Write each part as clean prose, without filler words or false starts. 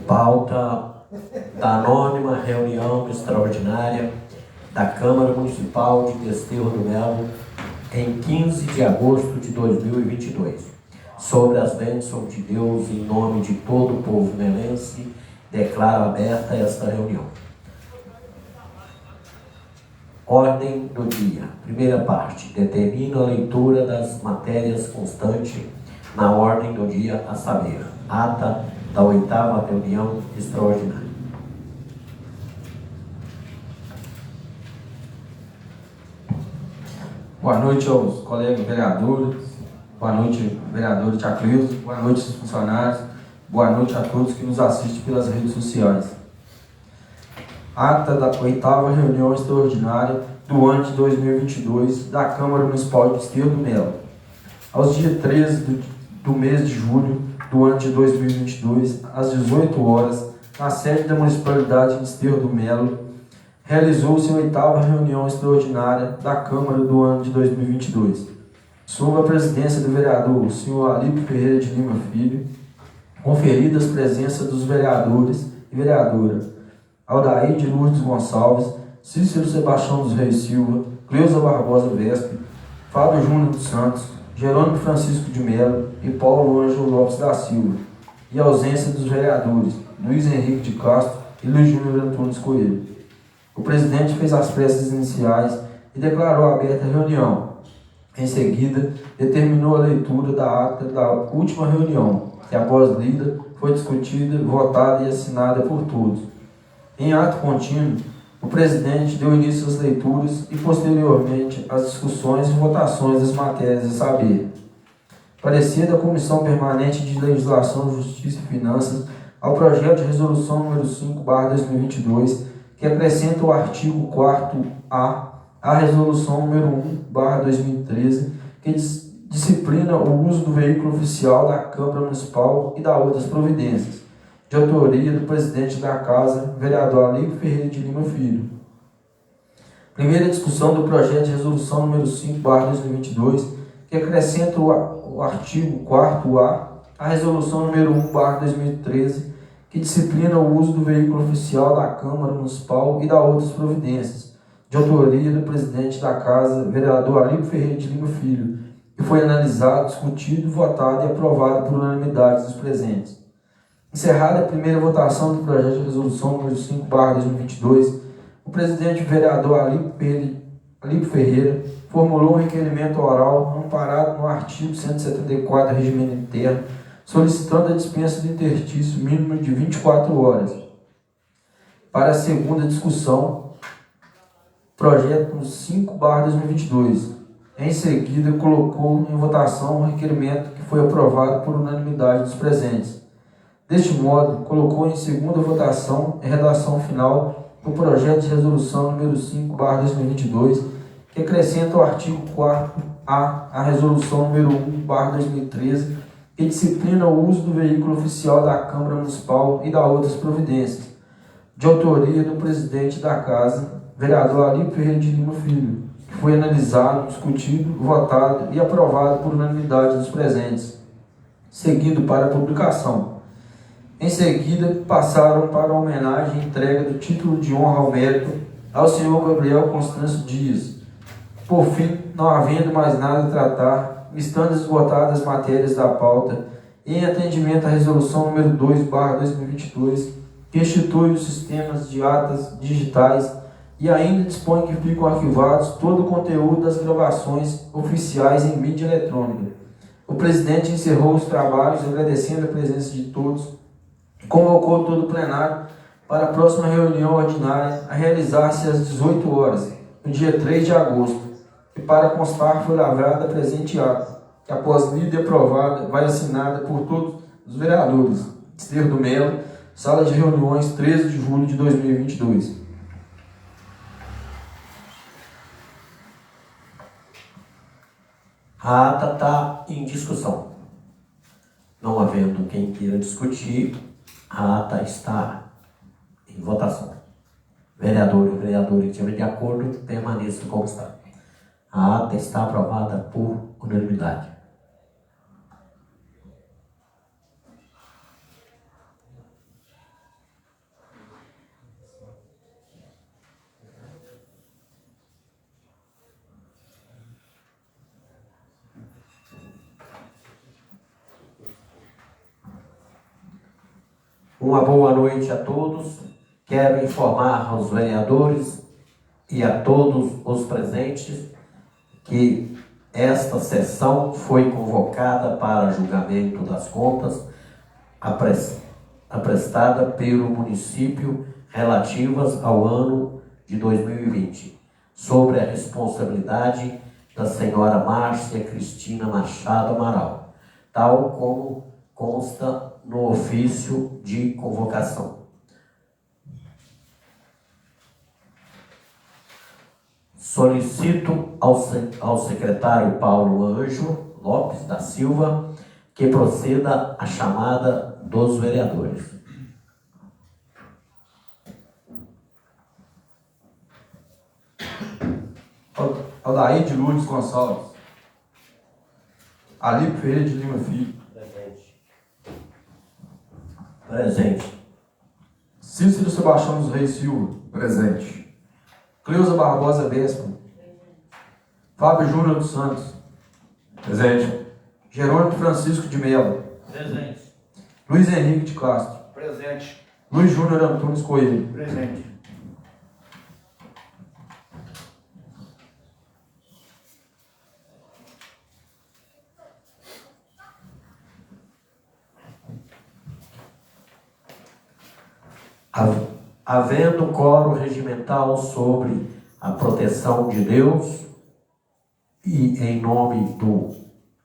Pauta da anônima reunião extraordinária da Câmara Municipal de Desterro do Melo em 15 de agosto de 2022. Sobre as bênçãos de Deus, em nome de todo o povo melense, declaro aberta esta reunião. Ordem do dia. Primeira parte. Determina a leitura das matérias constantes na ordem do dia, a saber, ata da 8ª reunião extraordinária. Boa noite aos colegas vereadores, boa noite, vereador Tiacleuso, boa noite aos funcionários, boa noite a todos que nos assistem pelas redes sociais. Ata da 8ª reunião extraordinária do ano de 2022 da Câmara Municipal de Desterro do Melo. Aos dias 13 do mês de julho do ano de 2022, às 18 horas, na sede da Municipalidade de Desterro do Melo, realizou-se a 8ª reunião extraordinária da Câmara do ano de 2022, sob a presidência do vereador, o senhor Alípio Ferreira de Lima Filho, conferidas presença dos vereadores e vereadora Aldair de Lourdes Gonçalves, Cícero Sebastião dos Reis Silva, Cleusa Barbosa Vespe, Fábio Júnior dos Santos, Jerônimo Francisco de Melo e Paulo Ângelo Lopes da Silva, e a ausência dos vereadores Luiz Henrique de Castro e Luiz Júnior Antunes Coelho. O presidente fez as preces iniciais e declarou aberta a reunião. Em seguida, determinou a leitura da ata da última reunião, que após lida, foi discutida, votada e assinada por todos. Em ato contínuo, o presidente deu início às leituras e, posteriormente, às discussões e votações das matérias a saber. Parecer da Comissão Permanente de Legislação, Justiça e Finanças ao projeto de resolução número 5/2022, que acrescenta o artigo 4º à resolução número 1/2013, que disciplina o uso do veículo oficial da Câmara Municipal e da outras providências, de autoria do presidente da Casa, vereador Alípio Ferreira de Lima Filho. Primeira discussão do projeto de resolução número 5/2022, que acrescenta o artigo 4º à resolução número 1/2013, que disciplina o uso do veículo oficial da Câmara Municipal e da outras providências, de autoria do presidente da Casa, vereador Alípio Ferreira de Lima Filho, que foi analisado, discutido, votado e aprovado por unanimidade dos presentes. Encerrada a primeira votação do projeto de resolução número 5/2022, o presidente vereador Alípio Ferreira formulou um requerimento oral amparado no artigo 174 do Regimento Interno, solicitando a dispensa do interstício mínimo de 24 horas. Para a segunda discussão, projeto 5/2022. Em seguida, colocou em votação o requerimento que foi aprovado por unanimidade dos presentes. Deste modo, colocou em segunda votação em redação final o projeto de resolução número 5/2022, que acrescenta o artigo 4º à resolução número 1/2013, que disciplina o uso do veículo oficial da Câmara Municipal e da outras providências, de autoria do presidente da Casa, vereador Alípio Ferreira de Lima Filho, que foi analisado, discutido, votado e aprovado por unanimidade dos presentes, seguido para a publicação. Em seguida, passaram para a homenagem e entrega do título de honra ao mérito ao senhor Gabriel Constâncio Dias. Por fim, não havendo mais nada a tratar, estando esgotadas as matérias da pauta, em atendimento à resolução número 2/2022, que institui os sistemas de atas digitais e ainda dispõe que ficam arquivados todo o conteúdo das gravações oficiais em mídia eletrônica. O presidente encerrou os trabalhos agradecendo a presença de todos, convocou todo o plenário para a próxima reunião ordinária a realizar-se às 18 horas, no dia 3 de agosto, e para constar foi lavrada a presente ata, que após lida e aprovada, vai assinada por todos os vereadores. Desterro do Melo, sala de reuniões, 13 de julho de 2022. A ata está em discussão. Não havendo quem queira discutir, a ata está em votação. Vereador e vereadora que estiver de acordo, permaneça como está. A ata está aprovada por unanimidade. Uma boa noite a todos. Quero informar aos vereadores e a todos os presentes que esta sessão foi convocada para julgamento das contas aprestada pelo município relativas ao ano de 2020, sobre a responsabilidade da senhora Márcia Cristina Machado Amaral, tal como consta no ofício de convocação. Solicito ao secretário Paulo Ângelo Lopes da Silva que proceda à chamada dos vereadores. Aldair de Lourdes Gonçalves. Alípio Ferreira de Lima Filho. Presente. Cícero Sebastião dos Reis Silva. Presente. Cleusa Barbosa Vespa. Fábio Júnior dos Santos. Presente. Jerônimo Francisco de Mello. Presente. Luiz Henrique de Castro. Presente. Luiz Júnior Antunes Coelho. Presente. Havendo coro regimental sobre a proteção de Deus e em nome do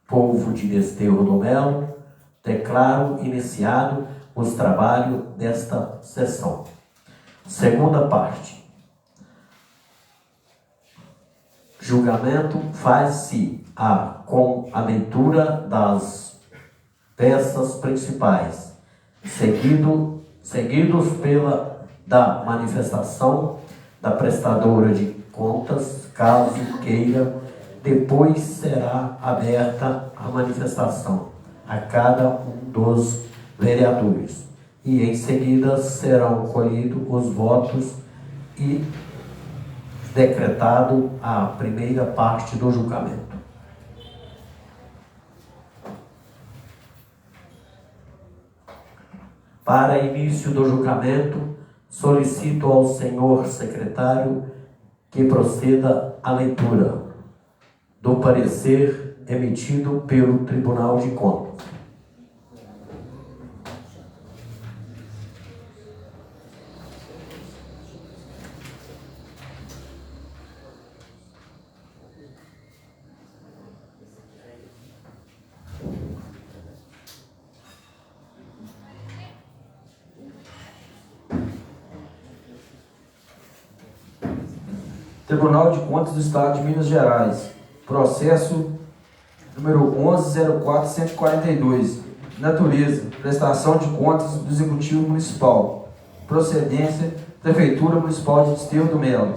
povo de Desterro do Melo, declaro iniciado os trabalhos desta sessão. Segunda parte. Julgamento faz-se com a leitura das peças principais, seguidos pela da manifestação da prestadora de contas, caso queira. Depois será aberta a manifestação a cada um dos vereadores e em seguida serão colhidos os votos e decretado a primeira parte do julgamento. Para início do julgamento, solicito ao senhor secretário que proceda à leitura do parecer emitido pelo Tribunal de Contas. Tribunal de Contas do Estado de Minas Gerais. Processo número 11.04.142. Natureza: prestação de contas do Executivo Municipal. Procedência: Prefeitura Municipal de Desterro do Melo.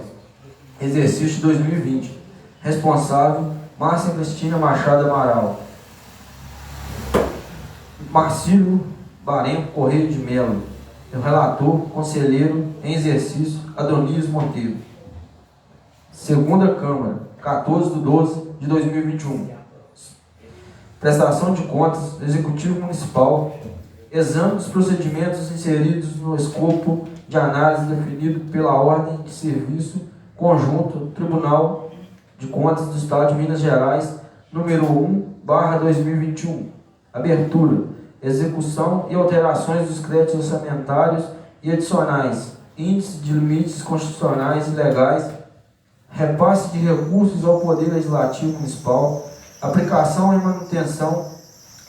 Exercício 2020. Responsável: Márcia Cristina Machado Amaral. Marcílio Barenco Correia de Melo. O relator, conselheiro em exercício, Adonias Monteiro. Segunda Câmara, 14/12/2021. Prestação de contas do Executivo Municipal. Exame dos procedimentos inseridos no escopo de análise definido pela Ordem de Serviço Conjunto Tribunal de Contas do Estado de Minas Gerais, número 1/2021. Abertura, execução e alterações dos créditos orçamentários e adicionais, índice de limites constitucionais e legais, repasse de recursos ao Poder Legislativo Municipal, aplicação em manutenção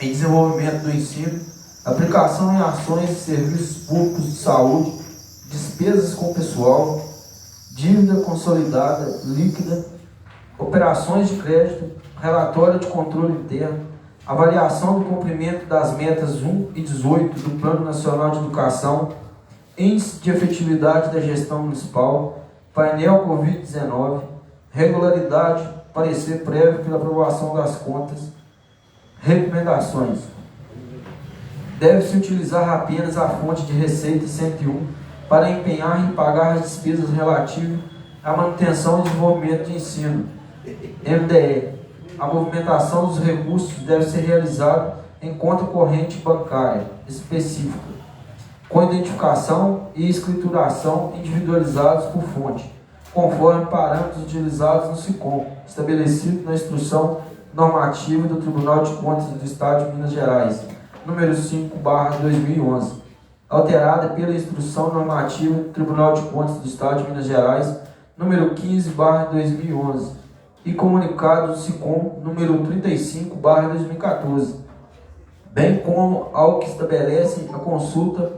e desenvolvimento do ensino, aplicação em ações e serviços públicos de saúde, despesas com pessoal, dívida consolidada líquida, operações de crédito, relatório de controle interno, avaliação do cumprimento das metas 1 e 18 do Plano Nacional de Educação, índice de efetividade da gestão municipal, painel Covid-19, regularidade parecer prévio pela aprovação das contas. Recomendações. Deve-se utilizar apenas a fonte de receita 101 para empenhar e pagar as despesas relativas à manutenção e desenvolvimento de ensino, MDE. A movimentação dos recursos deve ser realizada em conta corrente bancária específica, com identificação e escrituração individualizados por fonte, conforme parâmetros utilizados no SICOM, estabelecido na Instrução Normativa do Tribunal de Contas do Estado de Minas Gerais, número 5/2011, alterada pela Instrução Normativa do Tribunal de Contas do Estado de Minas Gerais, número 15/2011, e comunicado do SICOM, número 35/2014, bem como ao que estabelece a consulta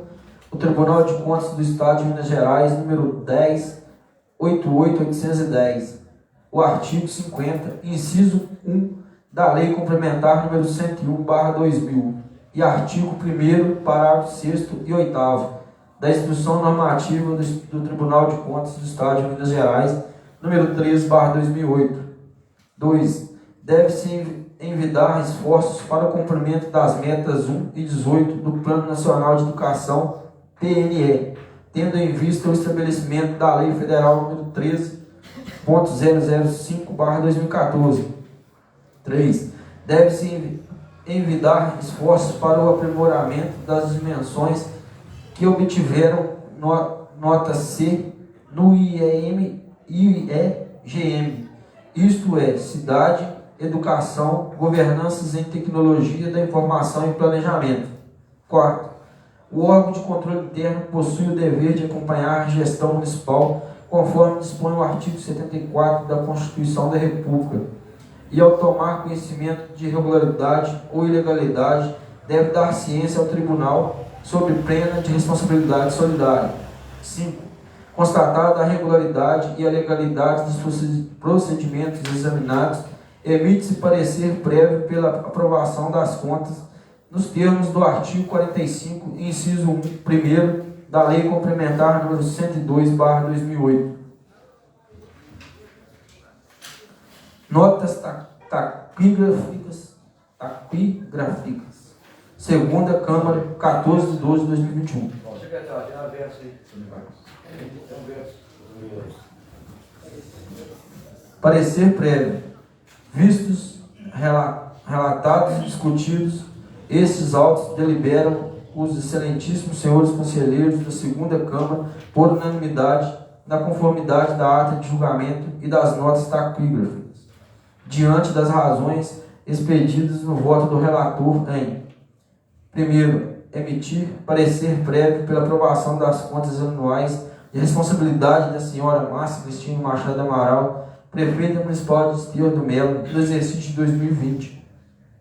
o Tribunal de Contas do Estado de Minas Gerais, número 10.88.810, o artigo 50, inciso 1 da Lei Complementar número 101/2000 e artigo 1º, parágrafo 6º e 8º da Instrução Normativa do Tribunal de Contas do Estado de Minas Gerais, número 13/2008. 2. Deve-se envidar esforços para o cumprimento das metas 1 e 18 do Plano Nacional de Educação, PNE, tendo em vista o estabelecimento da Lei Federal número 13.005/2014. 3. Deve-se envidar esforços para o aprimoramento das dimensões que obtiveram nota C no IEGM, isto é, cidade, educação, governanças em tecnologia da informação e planejamento. 4. O órgão de controle interno possui o dever de acompanhar a gestão municipal, conforme dispõe o artigo 74 da Constituição da República, e ao tomar conhecimento de irregularidade ou ilegalidade, deve dar ciência ao tribunal sob pena de responsabilidade solidária. 5. Constatada a regularidade e a legalidade dos procedimentos examinados, emite-se parecer prévio pela aprovação das contas nos termos do artigo 45, inciso 1, primeiro, da Lei Complementar número 102/2008. Notas taquigráficas. Segunda Câmara, 14/12/2021. Secretário, tem uma verso aí. Tem um verso. Parecer prévio. Vistos, relatados e discutidos, estes autos deliberam os excelentíssimos senhores conselheiros da segunda Câmara por unanimidade, na conformidade da ata de julgamento e das notas taquígrafas, diante das razões expedidas no voto do relator em: primeiro, emitir parecer prévio pela aprovação das contas anuais de responsabilidade da senhora Márcia Cristina Machado Amaral, prefeita municipal de Desterro do Melo, no exercício de 2020,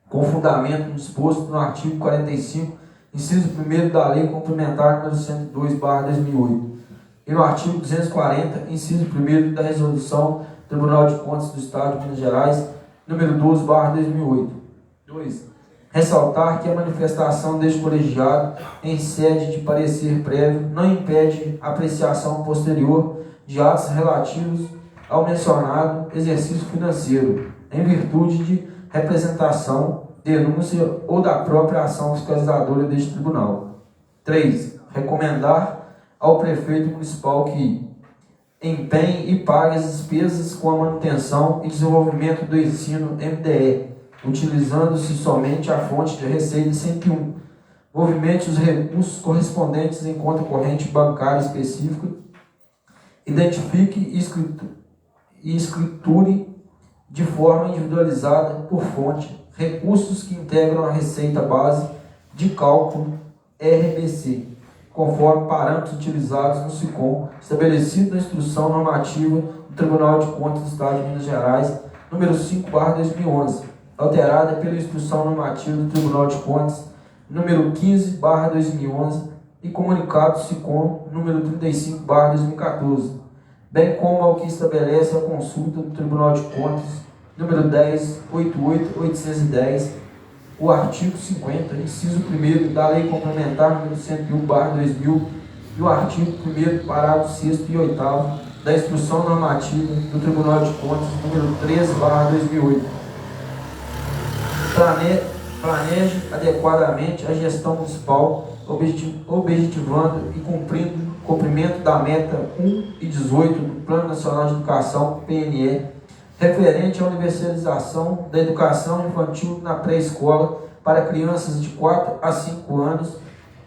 com fundamento no disposto no artigo 45, inciso 1º da Lei Complementar número 102/2008, e no artigo 240, inciso 1º da Resolução do Tribunal de Contas do Estado de Minas Gerais, número 12/2008. 2. Ressaltar que a manifestação deste colegiado em sede de parecer prévio não impede apreciação posterior de atos relativos ao mencionado exercício financeiro, em virtude de representação, denúncia ou da própria ação fiscalizadora deste tribunal. 3. Recomendar ao prefeito municipal que empenhe e pague as despesas com a manutenção e desenvolvimento do ensino MDE, utilizando-se somente a fonte de receita 101. Movimente os recursos correspondentes em conta corrente bancária específica. Identifique e escriture de forma individualizada por fonte recursos que integram a receita base de cálculo RBC, conforme parâmetros utilizados no SICOM, estabelecido na Instrução Normativa do Tribunal de Contas do Estado de Minas Gerais, número 5/2011, alterada pela Instrução Normativa do Tribunal de Contas, número 15/2011, e comunicado SICOM, número 35/2014, bem como ao que estabelece a consulta do Tribunal de Contas, número 10.88.810, o artigo 50, inciso 1º da Lei Complementar número 101/2000 e o artigo 1º, parágrafo 6º e 8º da Instrução Normativa do Tribunal de Contas, número 13/2008. Planeje adequadamente a gestão municipal, objetivando e cumprindo o cumprimento da meta 1 e 18 do Plano Nacional de Educação, PNE, referente à universalização da educação infantil na pré-escola para crianças de 4 a 5 anos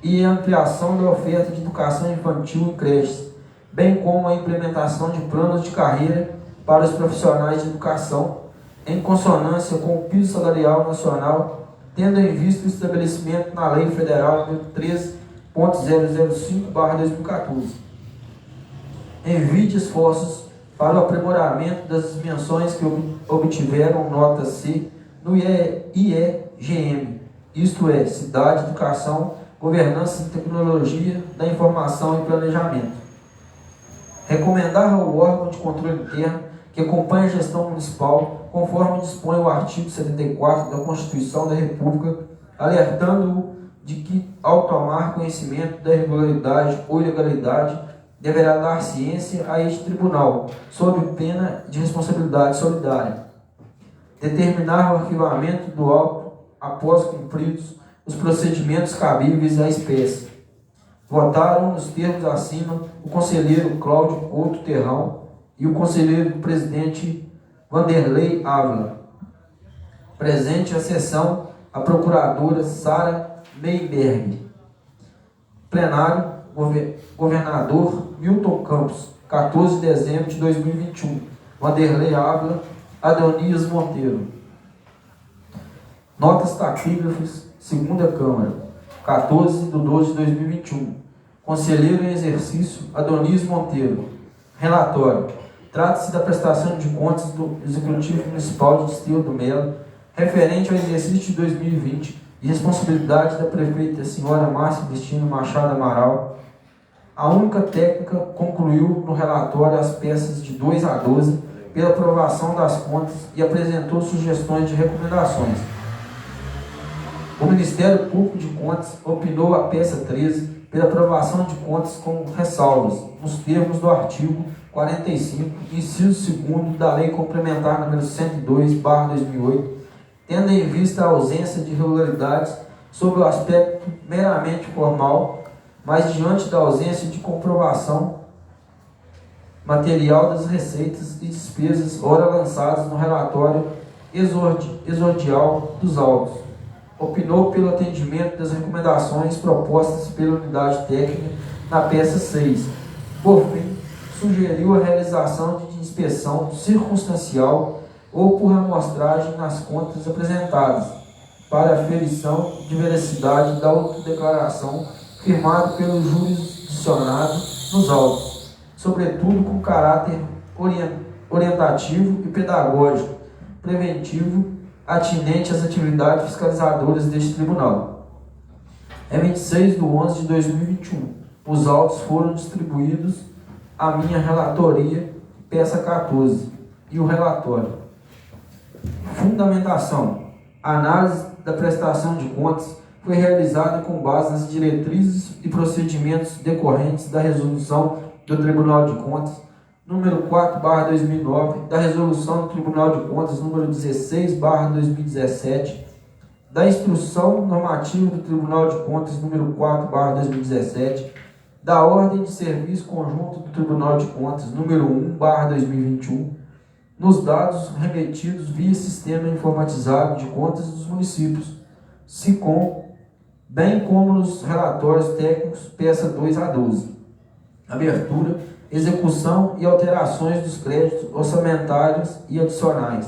e a ampliação da oferta de educação infantil em creches, bem como a implementação de planos de carreira para os profissionais de educação, em consonância com o piso salarial nacional, tendo em vista o estabelecimento na Lei Federal nº 13.005/2014. Envie esforços para o aprimoramento das dimensões que obtiveram nota C no IEGM, isto é, Cidade, Educação, Governança e Tecnologia da Informação e Planejamento. Recomendar ao órgão de controle interno que acompanhe a gestão municipal, conforme dispõe o artigo 74 da Constituição da República, alertando-o de que, ao tomar conhecimento da irregularidade ou ilegalidade, deverá dar ciência a este tribunal, sob pena de responsabilidade solidária. Determinar o arquivamento do auto após cumpridos os procedimentos cabíveis à espécie. Votaram nos termos acima o conselheiro Cláudio Couto Terrão e o conselheiro presidente Vanderlei Ávila. Presente a sessão a procuradora Sara Meiberg. Plenário, governador Milton Campos, 14 de dezembro de 2021. Vanderlei Ávila, Adonias Monteiro. Notas taquígrafas, segunda Câmara, 14 de 12 de 2021. Conselheiro em exercício, Adonias Monteiro. Relatório. Trata-se da prestação de contas do Executivo Municipal de Desterro do Melo, referente ao exercício de 2020, de responsabilidade da prefeita senhora Márcia Cristina Machado Amaral. A única técnica concluiu no relatório as peças de 2 a 12 pela aprovação das contas e apresentou sugestões de recomendações. O Ministério Público de Contas opinou a peça 13 pela aprovação de contas com ressalvas, nos termos do artigo 45, inciso 2º da Lei Complementar nº 102/2008, tendo em vista a ausência de irregularidades sob o aspecto meramente formal, mas diante da ausência de comprovação material das receitas e despesas ora lançadas no relatório exordial dos autos. Opinou pelo atendimento das recomendações propostas pela unidade técnica na peça 6. Por fim, sugeriu a realização de inspeção circunstancial ou por amostragem nas contas apresentadas, para aferição de veracidade da autodeclaração firmado pelo jurisdicionado nos autos, sobretudo com caráter orientativo e pedagógico, preventivo, atinente às atividades fiscalizadoras deste tribunal. Em 26 de 11 de 2021, os autos foram distribuídos à minha relatoria, peça 14, e o relatório. Fundamentação. A análise da prestação de contas foi realizada com base nas diretrizes e procedimentos decorrentes da resolução do Tribunal de Contas número 4/2009, da resolução do Tribunal de Contas número 16/2017, da instrução normativa do Tribunal de Contas número 4/2017, da ordem de serviço conjunto do Tribunal de Contas número 1/2021, nos dados remetidos via Sistema Informatizado de Contas dos Municípios, SICOM, bem como nos relatórios técnicos, peça 2 a 12. Abertura, execução e alterações dos créditos orçamentários e adicionais.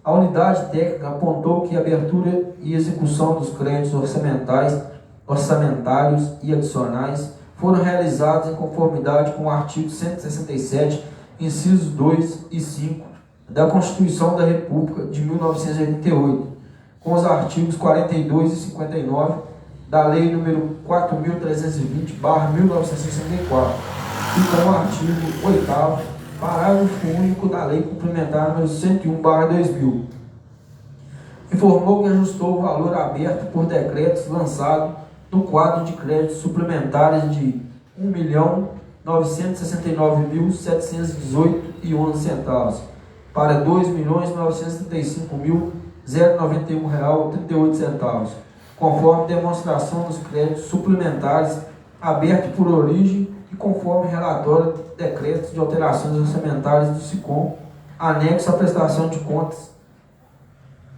A unidade técnica apontou que a abertura e execução dos créditos orçamentários e adicionais foram realizados em conformidade com o artigo 167, incisos 2 e 5 da Constituição da República de 1988, com os artigos 42 e 59 da Lei nº 4.320/1964 e com o artigo 8º, parágrafo único da Lei Complementar nº 101/2000. Informou que ajustou o valor aberto por decretos lançado no quadro de créditos suplementares de 969.718,11 para R$ 2.935.091,38, conforme demonstração dos créditos suplementares abertos por origem e conforme relatório de decretos de alterações orçamentárias do SICOM, anexo à prestação de contas.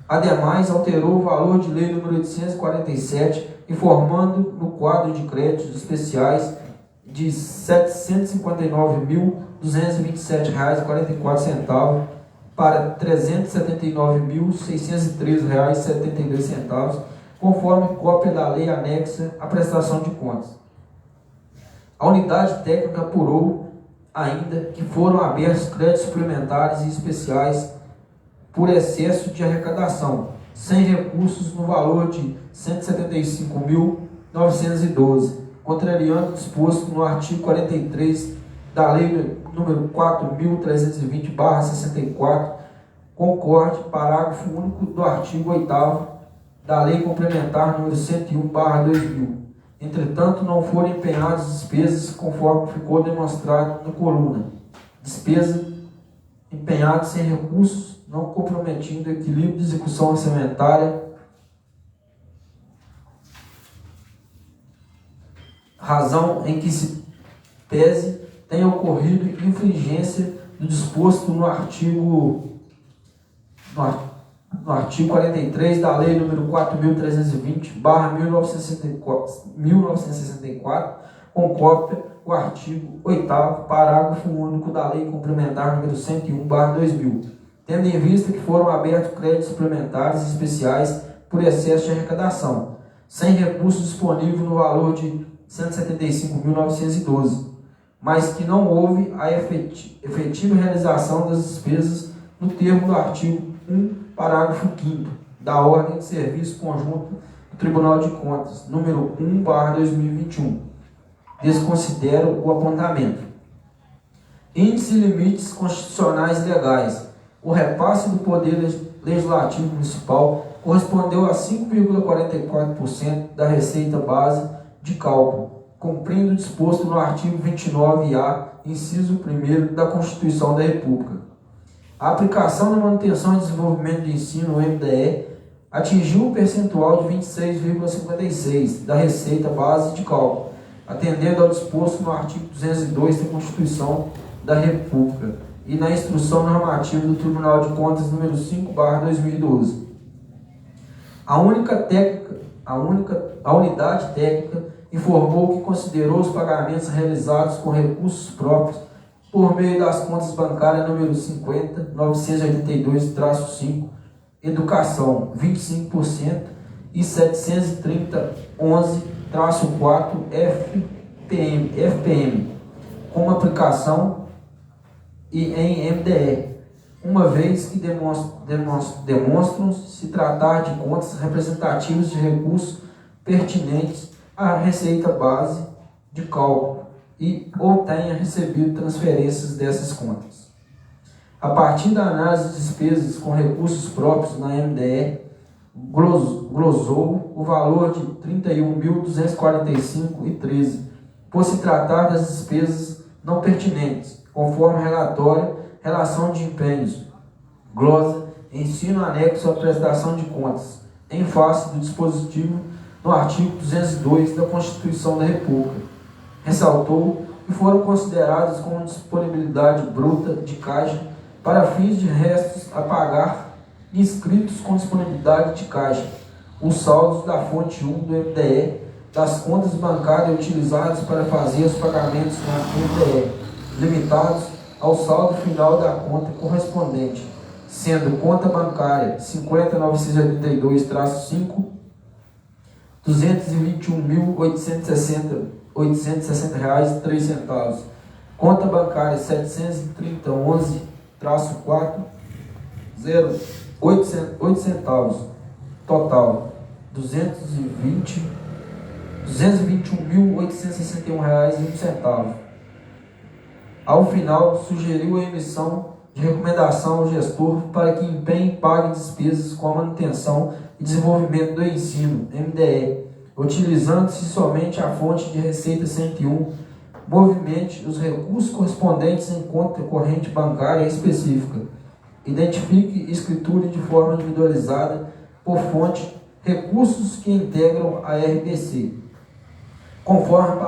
Ademais, alterou o valor de lei número 847, informando no quadro de créditos especiais de R$ 759.227,44 para R$ 379.603,72, conforme cópia da lei anexa à prestação de contas. A unidade técnica apurou ainda que foram abertos créditos suplementares e especiais por excesso de arrecadação, sem recursos no valor de R$ 175.912, contrariando o disposto no artigo 43 da Lei nº 4.320/64, concorde parágrafo único do artigo 8º da Lei Complementar nº 101/2000. Entretanto, não foram empenhadas despesas conforme ficou demonstrado na coluna. Despesa empenhada sem recursos, não comprometindo o equilíbrio de execução orçamentária, razão em que se pese tenha ocorrido infringência do disposto no artigo 43 da Lei nº 4.320/1964, com cópia o artigo 8º, parágrafo único da Lei Complementar nº 101/2000, tendo em vista que foram abertos créditos suplementares e especiais por excesso de arrecadação, sem recursos disponível no valor de R$ 175.912, mas que não houve a efetiva realização das despesas no termo do artigo 1, parágrafo 5º da Ordem de Serviço Conjunto do Tribunal de Contas, número 1/2021. Desconsidero o apontamento. Índice e limites constitucionais legais. O repasse do Poder Legislativo Municipal correspondeu a 5,44% da receita base de cálculo, cumprindo o disposto no artigo 29-A, inciso 1º da Constituição da República. A aplicação da manutenção e desenvolvimento do ensino, o MDE, atingiu um percentual de 26,56% da receita base de cálculo, atendendo ao disposto no artigo 202 da Constituição da República e na Instrução Normativa do Tribunal de Contas número 5/2012. A unidade técnica informou que considerou os pagamentos realizados com recursos próprios por meio das contas bancárias número 50.982-5, Educação, 25%, e 730.11-4, FPM, com aplicação e em MDE, uma vez que demonstram se tratar de contas representativas de recursos pertinentes à receita base de cálculo e ou tenha recebido transferências dessas contas. A partir da análise de despesas com recursos próprios na MDE, glosou o valor de R$ 31.245,13, por se tratar das despesas não pertinentes, conforme relação de empenhos, glosa, ensino anexo à prestação de contas, em face do dispositivo no artigo 202 da Constituição da República. Ressaltou que foram considerados como disponibilidade bruta de caixa para fins de restos a pagar inscritos com disponibilidade de caixa, os saldos da fonte 1 do MDE, das contas bancárias utilizadas para fazer os pagamentos na MDE, limitados ao saldo final da conta correspondente, sendo conta bancária 50.982-5, R$ 221.860,03, conta bancária 730.11-4, 8 centavos, total R$ 221.861,01. Ao final, sugeriu a emissão de recomendação ao gestor para que empenhe e pague despesas com a manutenção e desenvolvimento do ensino, MDE, utilizando-se somente a fonte de receita 101 movimente os recursos correspondentes em conta corrente bancária específica, identifique e escriture de forma individualizada por fonte recursos que integram a RBC, conforme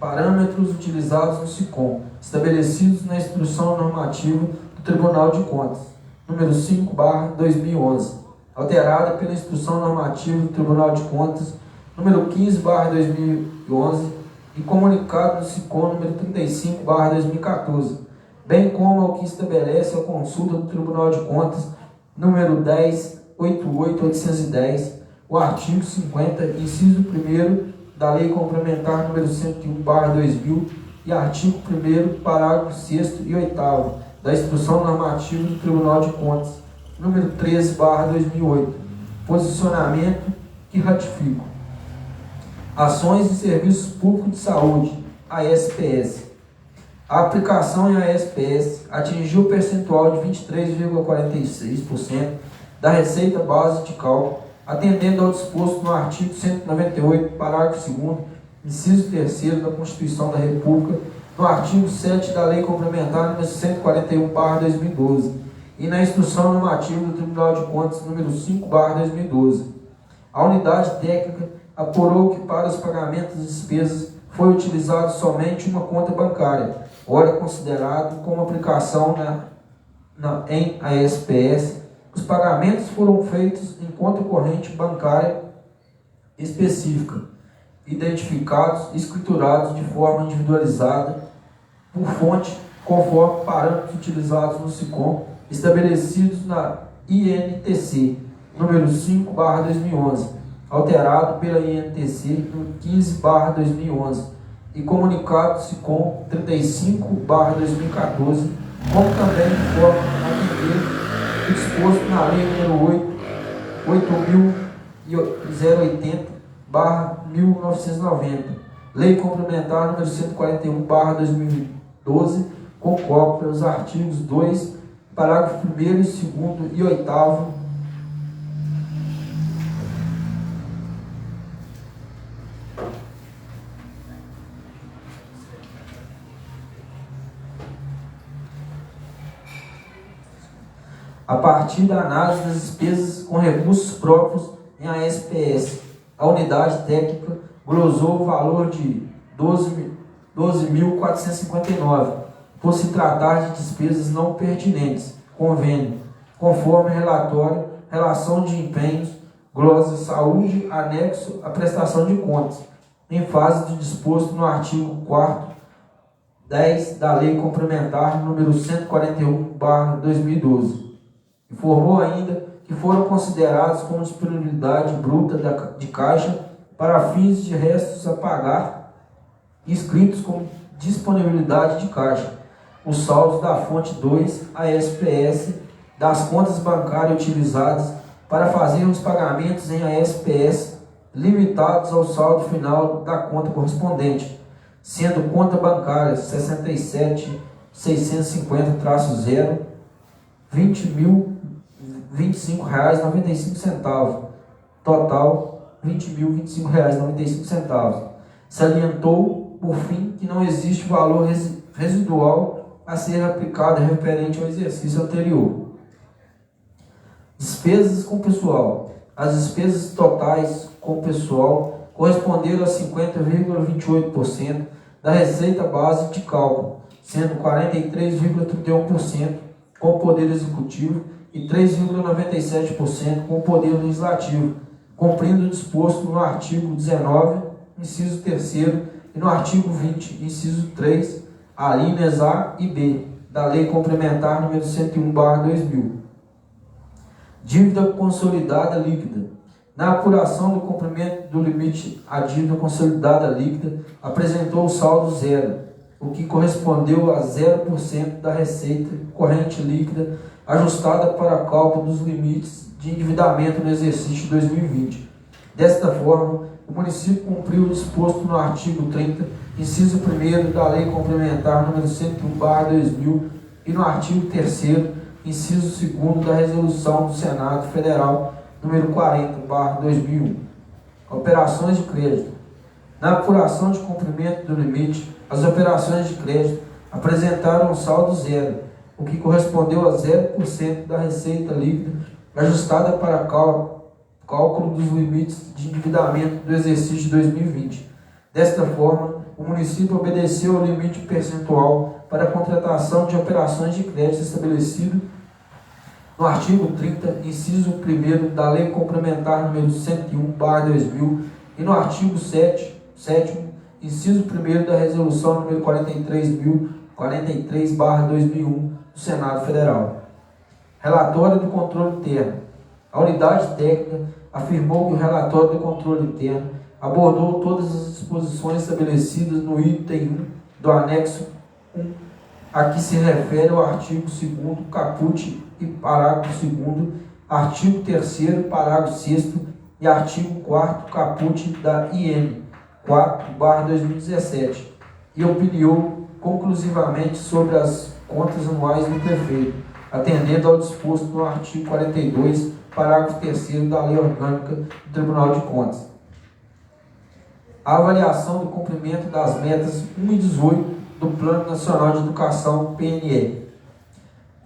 parâmetros utilizados no SICOM, estabelecidos na Instrução Normativa do Tribunal de Contas, número 5/2011, alterada pela Instrução Normativa do Tribunal de Contas, número 15/2011, e comunicado do SICOM número 35/2014, bem como ao que estabelece a consulta do Tribunal de Contas, número 10.88.810, o artigo 50, inciso 1º da Lei Complementar número 101/2000 e artigo 1º, parágrafo 6º e 8º da Instrução Normativa do Tribunal de Contas, número 13/2008. Posicionamento que ratifico. Ações de Serviços Públicos de Saúde, ASPS. A aplicação em ASPS atingiu o percentual de 23,46% da receita base de cálculo, atendendo ao disposto no artigo 198, parágrafo 2º, inciso 3º da Constituição da República, no artigo 7 da Lei Complementar número 141/2012 e na Instrução Normativa do Tribunal de Contas número 5/2012. A unidade técnica apurou que para os pagamentos das despesas foi utilizado somente uma conta bancária, ora considerado como aplicação em ASPS. Os pagamentos foram feitos em conta corrente bancária específica, identificados e escriturados de forma individualizada por fonte, conforme parâmetros utilizados no SICOM, estabelecidos na INTC, número 5/2011, alterado pela INTC, número 15/2011, e comunicado SICOM 35/2014, como também de forma a atender o disposto na Lei número 8.080/1990, Lei Complementar número 141/2012, com cópia os artigos 2, parágrafo 1º, 2º e 8º. A partir da análise das despesas com recursos próprios em ASPS, a unidade técnica glosou o valor de 12.459, por se tratar de despesas não pertinentes, convênio, conforme relatório, relação de empenhos, glosa saúde, anexo à prestação de contas, em fase de disposto no artigo 4º, 10 da Lei Complementar número 141/2012. Informou ainda que foram considerados como disponibilidade bruta de caixa para fins de restos a pagar, inscritos como disponibilidade de caixa, os saldos da fonte 2, ASPS, das contas bancárias utilizadas para fazer os pagamentos em ASPS, limitados ao saldo final da conta correspondente, sendo conta bancária 67.650-0, R$20.025,95, total R$20.025,95. Salientou, por fim, que não existe valor residual a ser aplicado referente ao exercício anterior. Despesas com pessoal. As despesas totais com pessoal corresponderam a 50,28% da receita base de cálculo, sendo 43,31% com o Poder Executivo e 3,97% com o Poder Legislativo, cumprindo o disposto no artigo 19, inciso 3º, e no artigo 20, inciso 3, alíneas A e B, da Lei Complementar número 101/2000. Dívida consolidada líquida. Na apuração do cumprimento do limite, a dívida consolidada líquida apresentou o saldo zero, o que correspondeu a 0% da receita corrente líquida ajustada para cálculo dos limites de endividamento no exercício de 2020. Desta forma, o município cumpriu o disposto no artigo 30, inciso 1º da Lei Complementar número 101/2000 e no artigo 3º, inciso 2º da Resolução do Senado Federal número 40/2001. Operações de crédito. Na apuração de cumprimento do limite, as operações de crédito apresentaram um saldo zero, o que correspondeu a 0% da receita líquida ajustada para cálculo dos limites de endividamento do exercício de 2020. Desta forma, o município obedeceu ao limite percentual para a contratação de operações de crédito estabelecido no artigo 30, inciso 1º da Lei Complementar nº 101/2000 e no artigo 7º, inciso 1º da Resolução nº 43.043/2001 do Senado Federal. Relatório do controle interno. A unidade técnica afirmou que o relatório do controle interno abordou todas as disposições estabelecidas no item 1 do anexo 1, a que se refere ao artigo 2º, caput e parágrafo 2º, artigo 3º, parágrafo 6º e artigo 4º, caput da IN 4/2017, e opiniou conclusivamente sobre as contas anuais do prefeito, atendendo ao disposto no artigo 42, parágrafo 3º da Lei Orgânica do Tribunal de Contas. A avaliação do cumprimento das metas 1 e 18 do Plano Nacional de Educação, PNE.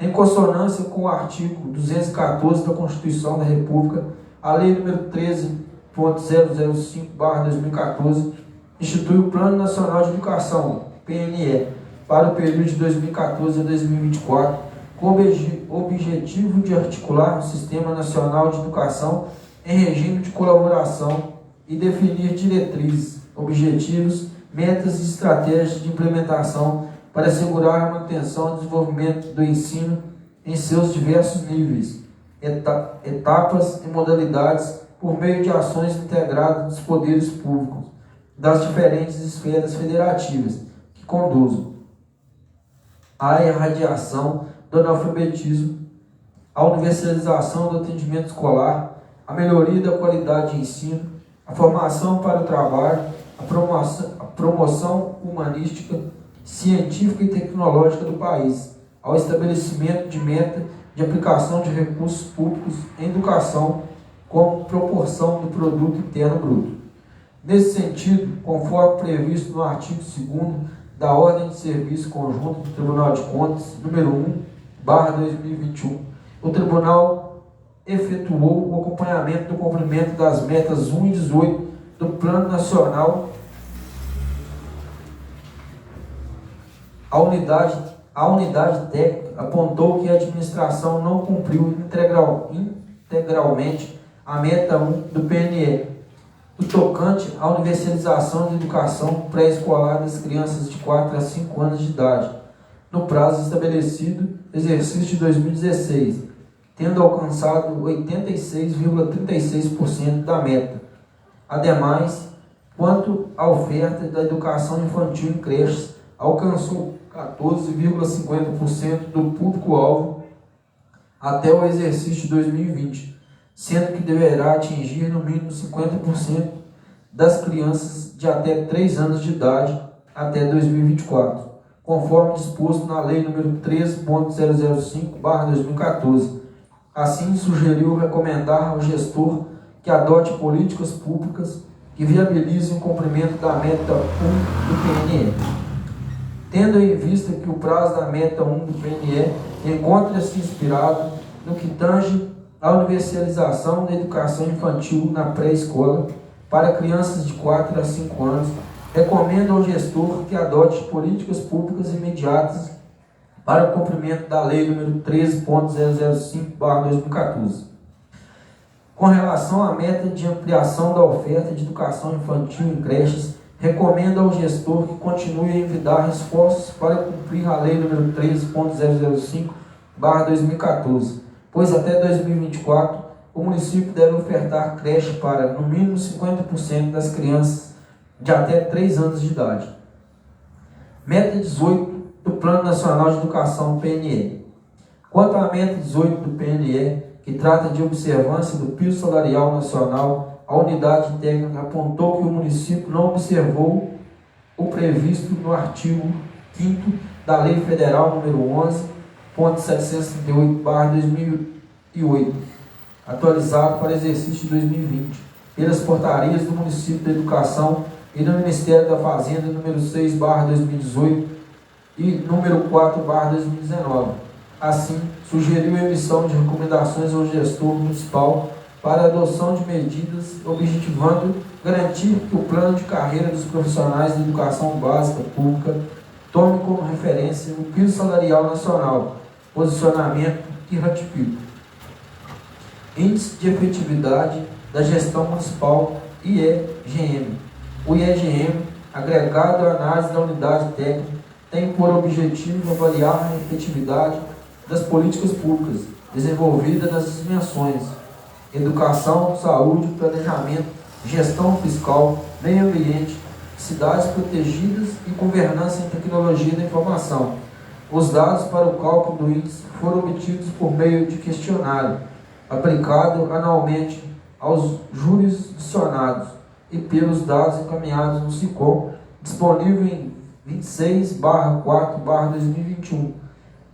Em consonância com o artigo 214 da Constituição da República, a Lei nº 13.005/2014 institui o Plano Nacional de Educação, PNE, para o período de 2014 a 2024, com o objetivo de articular o Sistema Nacional de Educação em regime de colaboração e definir diretrizes, objetivos, metas e estratégias de implementação para assegurar a manutenção e desenvolvimento do ensino em seus diversos níveis, etapas e modalidades por meio de ações integradas dos poderes públicos, das diferentes esferas federativas, que conduzam à erradiação do analfabetismo, à universalização do atendimento escolar, à melhoria da qualidade de ensino, à formação para o trabalho, à promoção humanística, científica e tecnológica do país, ao estabelecimento de meta de aplicação de recursos públicos em educação como proporção do produto interno bruto. Nesse sentido, conforme previsto no artigo 2º da Ordem de Serviço Conjunto do Tribunal de Contas, número 1/2021, o Tribunal efetuou o acompanhamento do cumprimento das metas 1 e 18 do Plano Nacional. A unidade técnica apontou que a administração não cumpriu integralmente a meta 1 do PNE, no tocante à universalização da educação pré-escolar das crianças de 4 a 5 anos de idade, no prazo estabelecido, exercício de 2016, tendo alcançado 86,36% da meta. Ademais, quanto à oferta da educação infantil em creches, alcançou 14,50% do público-alvo até o exercício de 2020, sendo que deverá atingir no mínimo 50% das crianças de até 3 anos de idade até 2024, conforme disposto na Lei nº 13.005/2014. Assim, sugeriu recomendar ao gestor que adote políticas públicas que viabilizem o cumprimento da meta 1 do PNE. Tendo em vista que o prazo da meta 1 do PNE encontra-se inspirado no que tange à universalização da educação infantil na pré-escola para crianças de 4 a 5 anos, recomendo ao gestor que adote políticas públicas imediatas para o cumprimento da Lei nº 13.005/2014. Com relação à meta de ampliação da oferta de educação infantil em creches, recomendo ao gestor que continue a envidar esforços para cumprir a Lei nº 13.005/2014, pois até 2024 o município deve ofertar creche para, no mínimo, 50% das crianças de até 3 anos de idade. Meta 18 do Plano Nacional de Educação, PNE. Quanto à meta 18 do PNE, que trata de observância do piso salarial nacional, a unidade técnica apontou que o município não observou o previsto no artigo 5º da Lei Federal nº 11.738/2008, atualizado para exercício de 2020, pelas portarias do município da Educação e do Ministério da Fazenda, número 6/2018 e número 4/2019. Assim, sugeriu a emissão de recomendações ao gestor municipal para a adoção de medidas objetivando garantir que o plano de carreira dos profissionais da educação básica pública tome como referência o piso salarial nacional, posicionamento que ratifica. Índice de efetividade da gestão municipal IEGM. O IEGM, agregado à análise da unidade técnica, tem por objetivo avaliar a efetividade das políticas públicas desenvolvidas nas dimensões educação, saúde, planejamento, gestão fiscal, meio ambiente, cidades protegidas e governança em tecnologia da informação. Os dados para o cálculo do índice foram obtidos por meio de questionário, aplicado anualmente aos jurisdicionados e pelos dados encaminhados no SICOM, disponível em 26/4/2021,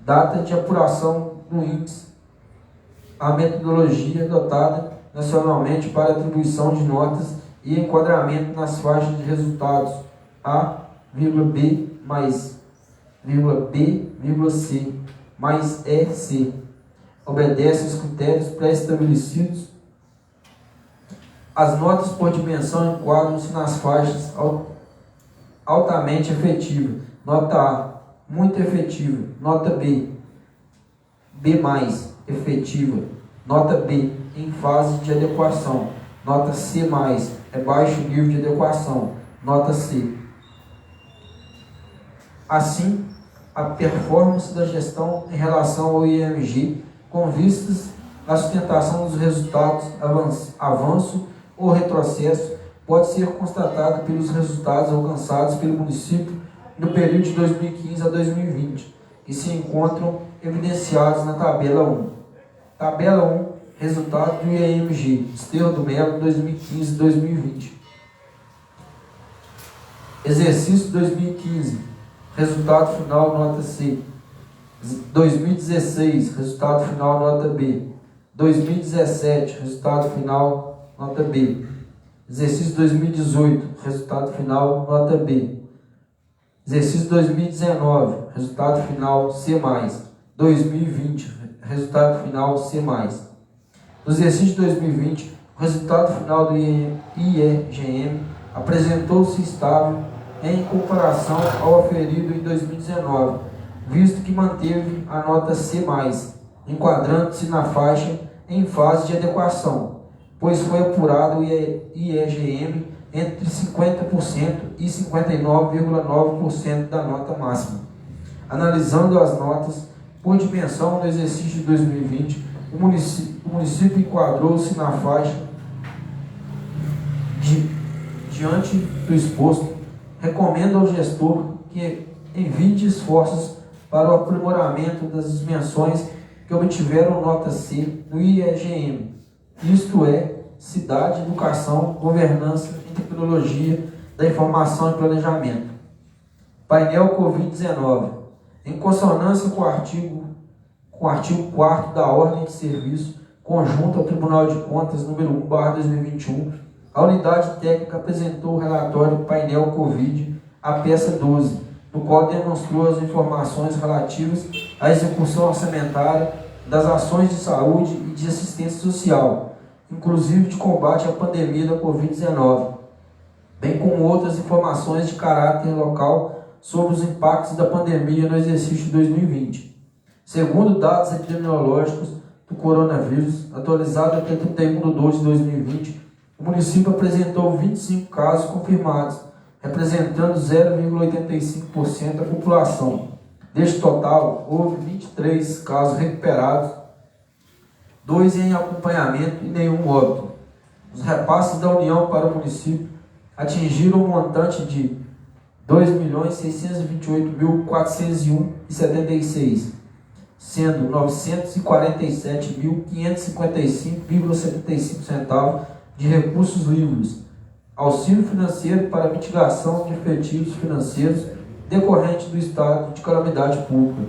data de apuração do índice, a metodologia adotada nacionalmente para atribuição de notas e enquadramento nas faixas de resultados A, B, mais B, C, mais C. Obedece aos critérios pré-estabelecidos. As notas por dimensão enquadram-se nas faixas altamente efetiva, nota A, muito efetiva, nota B, B+, efetiva, nota B, em fase de adequação, nota C+, é baixo nível de adequação, nota C. Assim, a performance da gestão em relação ao IMG, com vistas à sustentação dos resultados, avanço ou retrocesso, pode ser constatada pelos resultados alcançados pelo município no período de 2015 a 2020, que se encontram evidenciados na tabela 1. Tabela 1, resultado do IEMG, Desterro do Melo, 2015-2020. Exercício 2015, resultado final, nota C. 2016, resultado final, nota B. 2017, resultado final, nota B. Exercício 2018, resultado final, nota B. Exercício 2019, resultado final, C+. 2020, resultado final, C+. No exercício 2020, o resultado final do IEGM apresentou-se estável em comparação ao aferido em 2019, visto que manteve a nota C+, enquadrando-se na faixa em fase de adequação, pois foi apurado o IEGM entre 50% e 59,9% da nota máxima. Analisando as notas por dimensão no exercício de 2020, o município enquadrou-se na faixa diante do exposto. Recomendo ao gestor que envie esforços para o aprimoramento das dimensões que obtiveram nota C no IEGM, isto é, cidade, educação, governança e tecnologia da informação e planejamento. Painel Covid-19. Em consonância com o artigo 4º da Ordem de Serviço Conjunta ao Tribunal de Contas, número 1/2021, a unidade técnica apresentou o relatório Painel Covid, a peça 12, no qual demonstrou as informações relativas à execução orçamentária das ações de saúde e de assistência social, inclusive de combate à pandemia da Covid-19, bem como outras informações de caráter local sobre os impactos da pandemia no exercício de 2020. Segundo dados epidemiológicos do coronavírus, atualizado até 31/2/2020, o município apresentou 25 casos confirmados, representando 0,85% da população. Deste total, houve 23 casos recuperados, 2 em acompanhamento e nenhum óbito. Os repasses da União para o município atingiram um montante de R$ 2.628.401,76, sendo R$ 947.555,75 centavos de recursos livres, auxílio financeiro para mitigação de efetivos financeiros decorrentes do estado de calamidade pública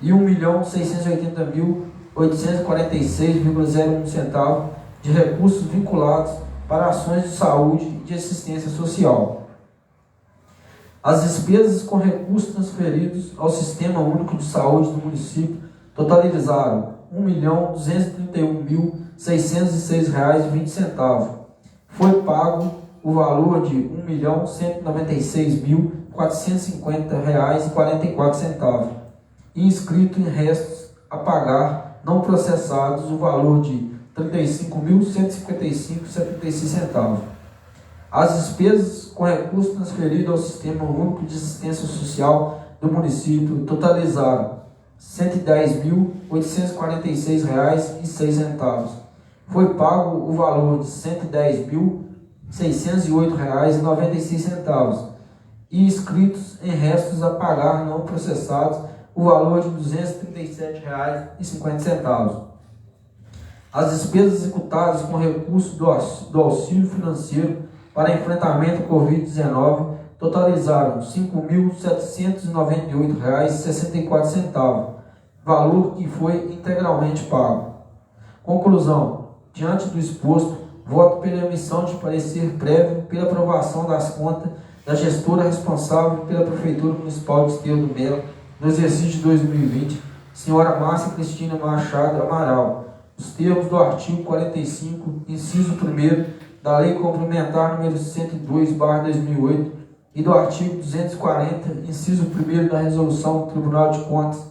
e R$ 1.680.846,01 centavos de recursos vinculados para ações de saúde e de assistência social. As despesas com recursos transferidos ao Sistema Único de Saúde do município totalizaram R$ 1.231.606,20. Foi pago o valor de R$ 1.196.450,44 e inscrito em restos a pagar não processados o valor de R$ 35.155,76. As despesas com recursos transferidos ao Sistema Único de Assistência Social do município totalizaram R$ 110.846,06. Foi pago o valor de R$ 110.608,96 e inscritos em restos a pagar não processados o valor de R$ 237,50. As despesas executadas com recurso do auxílio financeiro para enfrentamento à Covid-19 totalizaram R$ 5.798,64, valor que foi integralmente pago. Conclusão: diante do exposto, voto pela emissão de parecer prévio pela aprovação das contas da gestora responsável pela Prefeitura Municipal de Desterro do Melo no exercício de 2020, senhora Márcia Cristina Machado Amaral, os termos do artigo 45, inciso 1º da Lei Complementar nº 102/2008 e do artigo 240, inciso 1º da Resolução do Tribunal de Contas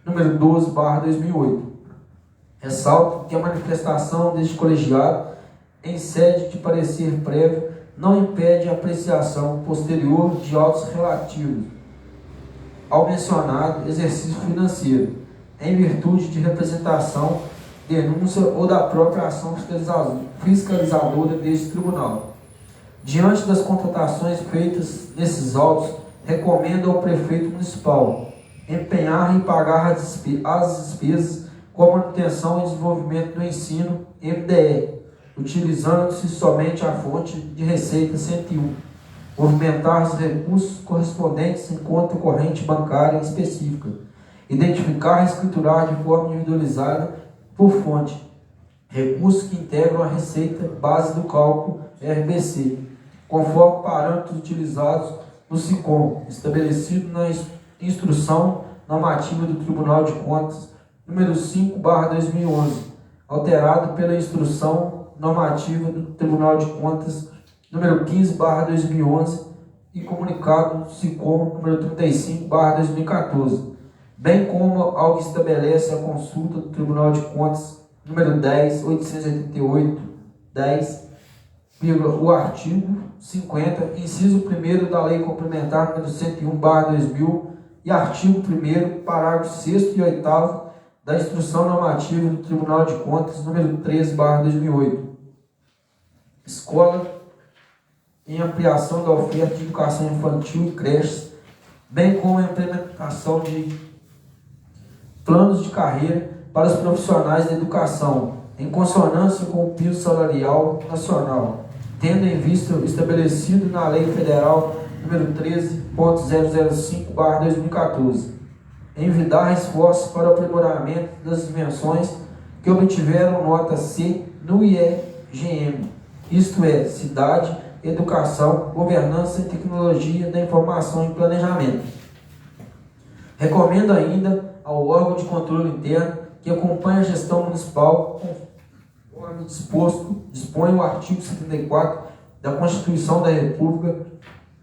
nº 12/2008. Ressalto que a manifestação deste colegiado em sede de parecer prévio não impede a apreciação posterior de autos relativos ao mencionado exercício financeiro, em virtude de representação, denúncia ou da própria ação fiscalizadora deste tribunal. Diante das constatações feitas nesses autos, recomendo ao prefeito municipal empenhar em pagar as despesas com a manutenção e desenvolvimento do ensino MDE, utilizando-se somente a fonte de receita 101, movimentar os recursos correspondentes em conta corrente bancária específica, identificar e escriturar de forma individualizada por fonte recursos que integram a receita base do cálculo RBC, conforme parâmetros utilizados no SICOM, estabelecido na Instrução Normativa do Tribunal de Contas número 5/2011, alterado pela Instrução Normativa do Tribunal de Contas número 15/2011 e comunicado SICOM número 35/2014, bem como ao que estabelece a consulta do Tribunal de Contas número 10.888/10, o artigo 50, inciso 1º da Lei Complementar número 101/2000 e artigo 1º, parágrafo 6º e 8º da Instrução Normativa do Tribunal de Contas número 13/2008. Escola em ampliação da oferta de educação infantil e creches, bem como a implementação de planos de carreira para os profissionais da educação, em consonância com o piso salarial nacional, tendo em vista o estabelecido na Lei Federal número 13.005/2014, envidar esforços para o aprimoramento das dimensões que obtiveram nota C no IEGM, isto é, Cidade, Educação, Governança e Tecnologia da Informação e Planejamento. Recomendo ainda ao órgão de controle interno que acompanhe a gestão municipal conforme dispõe o artigo 74 da Constituição da República,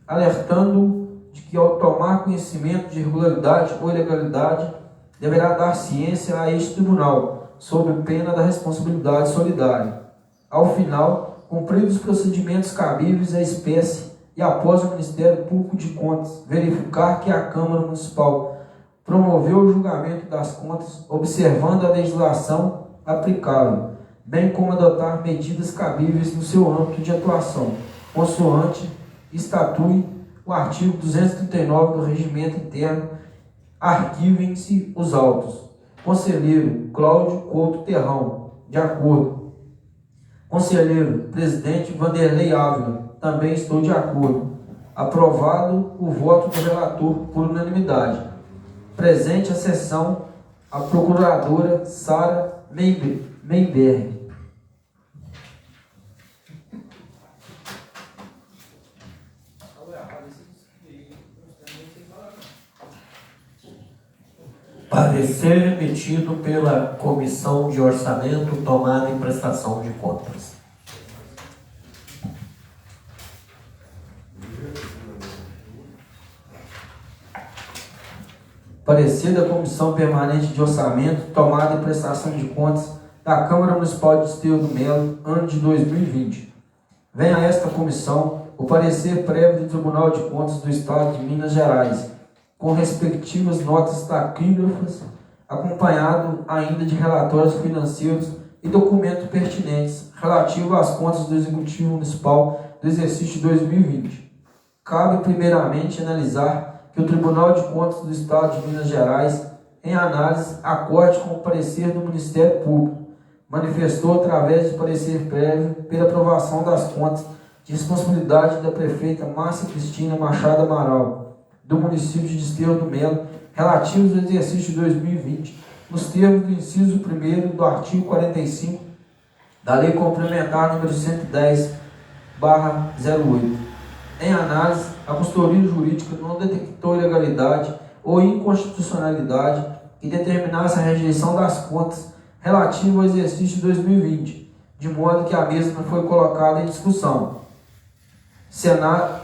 alertando de que, ao tomar conhecimento de irregularidade ou ilegalidade, deverá dar ciência a este tribunal, sob pena da responsabilidade solidária. Ao final, cumpridos os procedimentos cabíveis à espécie e após o Ministério Público de Contas verificar que a Câmara Municipal promoveu o julgamento das contas observando a legislação aplicável, bem como adotar medidas cabíveis no seu âmbito de atuação, consoante estatui o artigo 239 do Regimento Interno, arquivem-se os autos. Conselheiro Cláudio Couto Terrão, de acordo. Conselheiro Presidente Vanderlei Ávila, também estou de acordo. Aprovado o voto do relator por unanimidade. Presente a sessão a Procuradora Sara Meiberg. Parecer emitido pela Comissão de Orçamento, Tomada e Prestação de Contas. Parecer da Comissão Permanente de Orçamento, Tomada e Prestação de Contas da Câmara Municipal de Desterro do Melo, ano de 2020. Vem a esta comissão o parecer prévio do Tribunal de Contas do Estado de Minas Gerais, com respectivas notas taquígrafas, acompanhado ainda de relatórios financeiros e documentos pertinentes relativos às contas do Executivo Municipal do exercício de 2020. Cabe primeiramente analisar que o Tribunal de Contas do Estado de Minas Gerais, em análise, acorde com o parecer do Ministério Público, manifestou através de parecer prévio pela aprovação das contas de responsabilidade da prefeita Márcia Cristina Machado Amaral, do município de Desterro do Melo, relativos ao exercício de 2020, nos termos do inciso 1º do artigo 45 da Lei Complementar número 110/08. Em análise, a consultoria jurídica não detectou ilegalidade ou inconstitucionalidade que determinasse a rejeição das contas relativas ao exercício de 2020, de modo que a mesma foi colocada em discussão. Sanado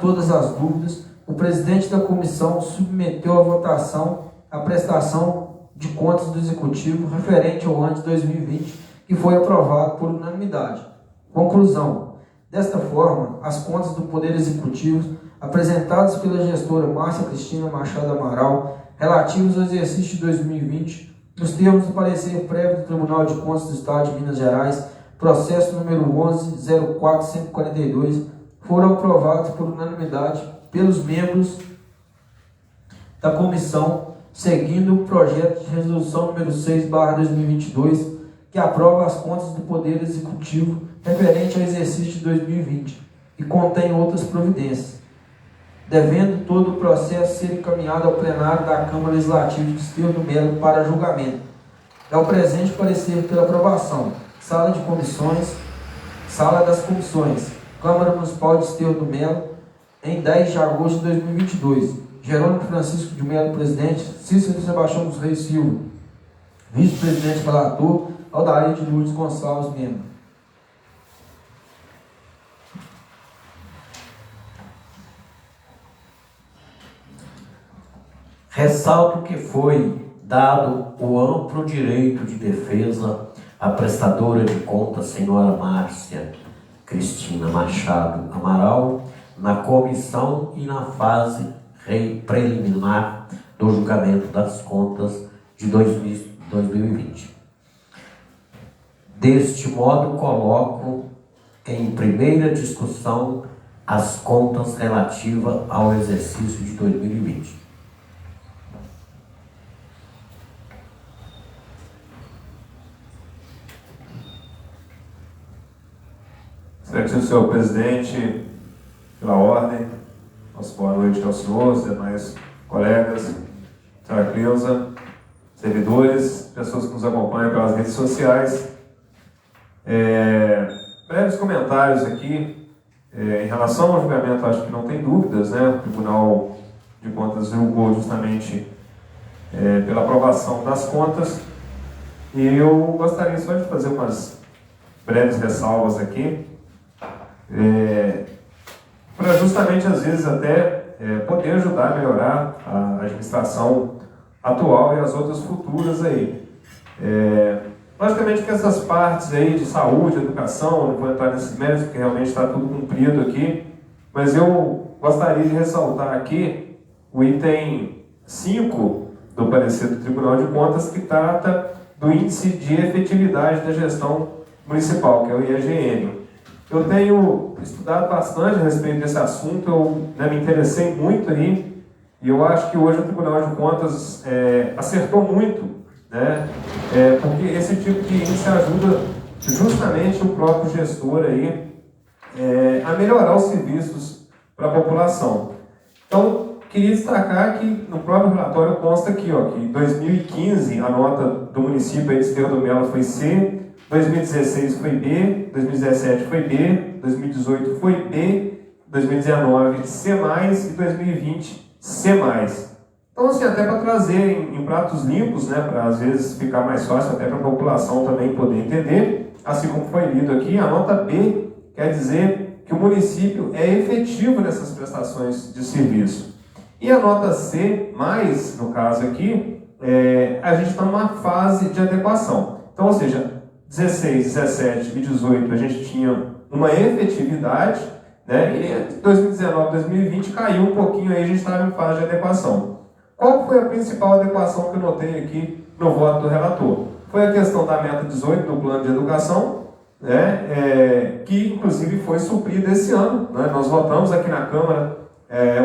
todas as dúvidas, o presidente da comissão submeteu à votação a prestação de contas do Executivo referente ao ano de 2020, que foi aprovado por unanimidade. Conclusão. Desta forma, as contas do Poder Executivo, apresentadas pela gestora Márcia Cristina Machado Amaral, relativas ao exercício de 2020, nos termos do parecer prévio do Tribunal de Contas do Estado de Minas Gerais, processo número 11.04142, foram aprovados por unanimidade pelos membros da comissão, seguindo o projeto de resolução número 6/2022, que aprova as contas do Poder Executivo referente ao exercício de 2020 e contém outras providências, devendo todo o processo ser encaminhado ao plenário da Câmara Legislativa de Desterro do Melo para julgamento. É o presente parecer pela aprovação. Sala das Comissões, Câmara Municipal de Desterro do Melo, em 10 de agosto de 2022. Jerônimo Francisco de Melo, presidente. Cícero Sebastião dos Reis Silva, vice-presidente relator. Aldair de Lourdes Gonçalves, membro. Ressalto que foi dado o amplo direito de defesa à prestadora de contas, senhora Márcia Cristina Machado Amaral, na comissão e na fase preliminar do julgamento das contas de 2020. Deste modo, coloco em primeira discussão as contas relativas ao exercício de 2020. Excelentíssimo senhor presidente, pela ordem, nossa boa noite aos senhores, demais colegas, senhora Cleusa, servidores, pessoas que nos acompanham pelas redes sociais. Breves comentários aqui em relação ao julgamento. Acho que não tem dúvidas, né? O Tribunal de Contas julgou justamente pela aprovação das contas, e eu gostaria só de fazer umas breves ressalvas aqui, para justamente às vezes até poder ajudar a melhorar a administração atual e as outras futuras aí. Logicamente que essas partes aí de saúde, educação, não vou entrar nesses méritos porque realmente está tudo cumprido aqui, mas eu gostaria de ressaltar aqui o item 5 do parecer do Tribunal de Contas, que trata do índice de efetividade da gestão municipal, que é o IEGM. Eu tenho estudado bastante a respeito desse assunto, eu me interessei muito aí, e eu acho que hoje o Tribunal de Contas acertou muito, né? Porque esse tipo de índice ajuda justamente o próprio gestor aí a melhorar os serviços para a população. Então, queria destacar que no próprio relatório consta aqui, ó, que em 2015 a nota do município aí de Desterro do Melo foi C, 2016 foi B, 2017 foi B, 2018 foi B, 2019 C+, e 2020 C+. Então, assim, até para trazer em pratos limpos, né, para às vezes ficar mais fácil até para a população também poder entender, assim como foi lido aqui, a nota B quer dizer que o município é efetivo nessas prestações de serviço. E a nota C, mais, no caso aqui, a gente está numa fase de adequação. Então, ou seja, 16, 17 e 18 a gente tinha uma efetividade, né, e 2019, 2020 caiu um pouquinho, aí a gente estava em fase de adequação. Qual foi a principal adequação que eu notei aqui no voto do relator? Foi a questão da meta 18 do plano de educação, né, que inclusive foi suprida esse ano. Né? Nós votamos aqui na Câmara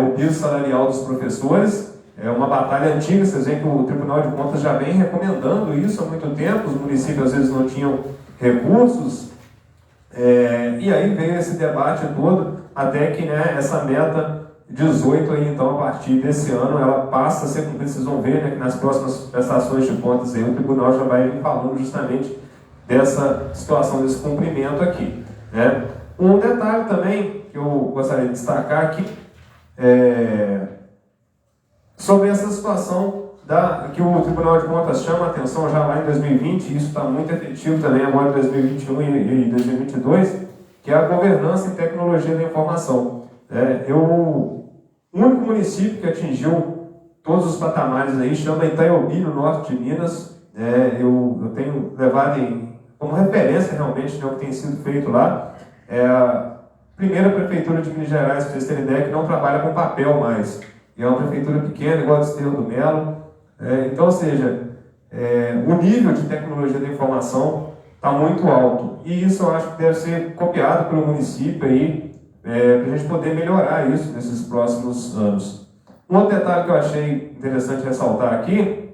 o piso salarial dos professores, é uma batalha antiga, vocês veem que o Tribunal de Contas já vem recomendando isso há muito tempo, os municípios às vezes não tinham recursos, e aí veio esse debate todo, até que, né, essa meta 18 aí, então, a partir desse ano, ela passa a ser cumprida. Vocês vão ver, né, que nas próximas prestações de contas aí, o tribunal já vai vir falando justamente dessa situação, desse cumprimento aqui, né. Um detalhe também que eu gostaria de destacar aqui, sobre essa situação que o Tribunal de Contas chama a atenção já lá em 2020, e isso está muito efetivo também agora em 2021 e 2022, que é a governança em tecnologia da informação. O único município que atingiu todos os patamares aí chama Itaiobi, no norte de Minas. Eu tenho levado como referência realmente, né, o que tem sido feito lá. É a primeira prefeitura de Minas Gerais, para vocês terem ideia, que não trabalha com papel mais. E é uma prefeitura pequena, igual a Desterro do Melo. Então, ou seja, o nível de tecnologia da informação está muito alto. E isso eu acho que deve ser copiado pelo município aí, para a gente poder melhorar isso nesses próximos anos. Um outro detalhe que eu achei interessante ressaltar aqui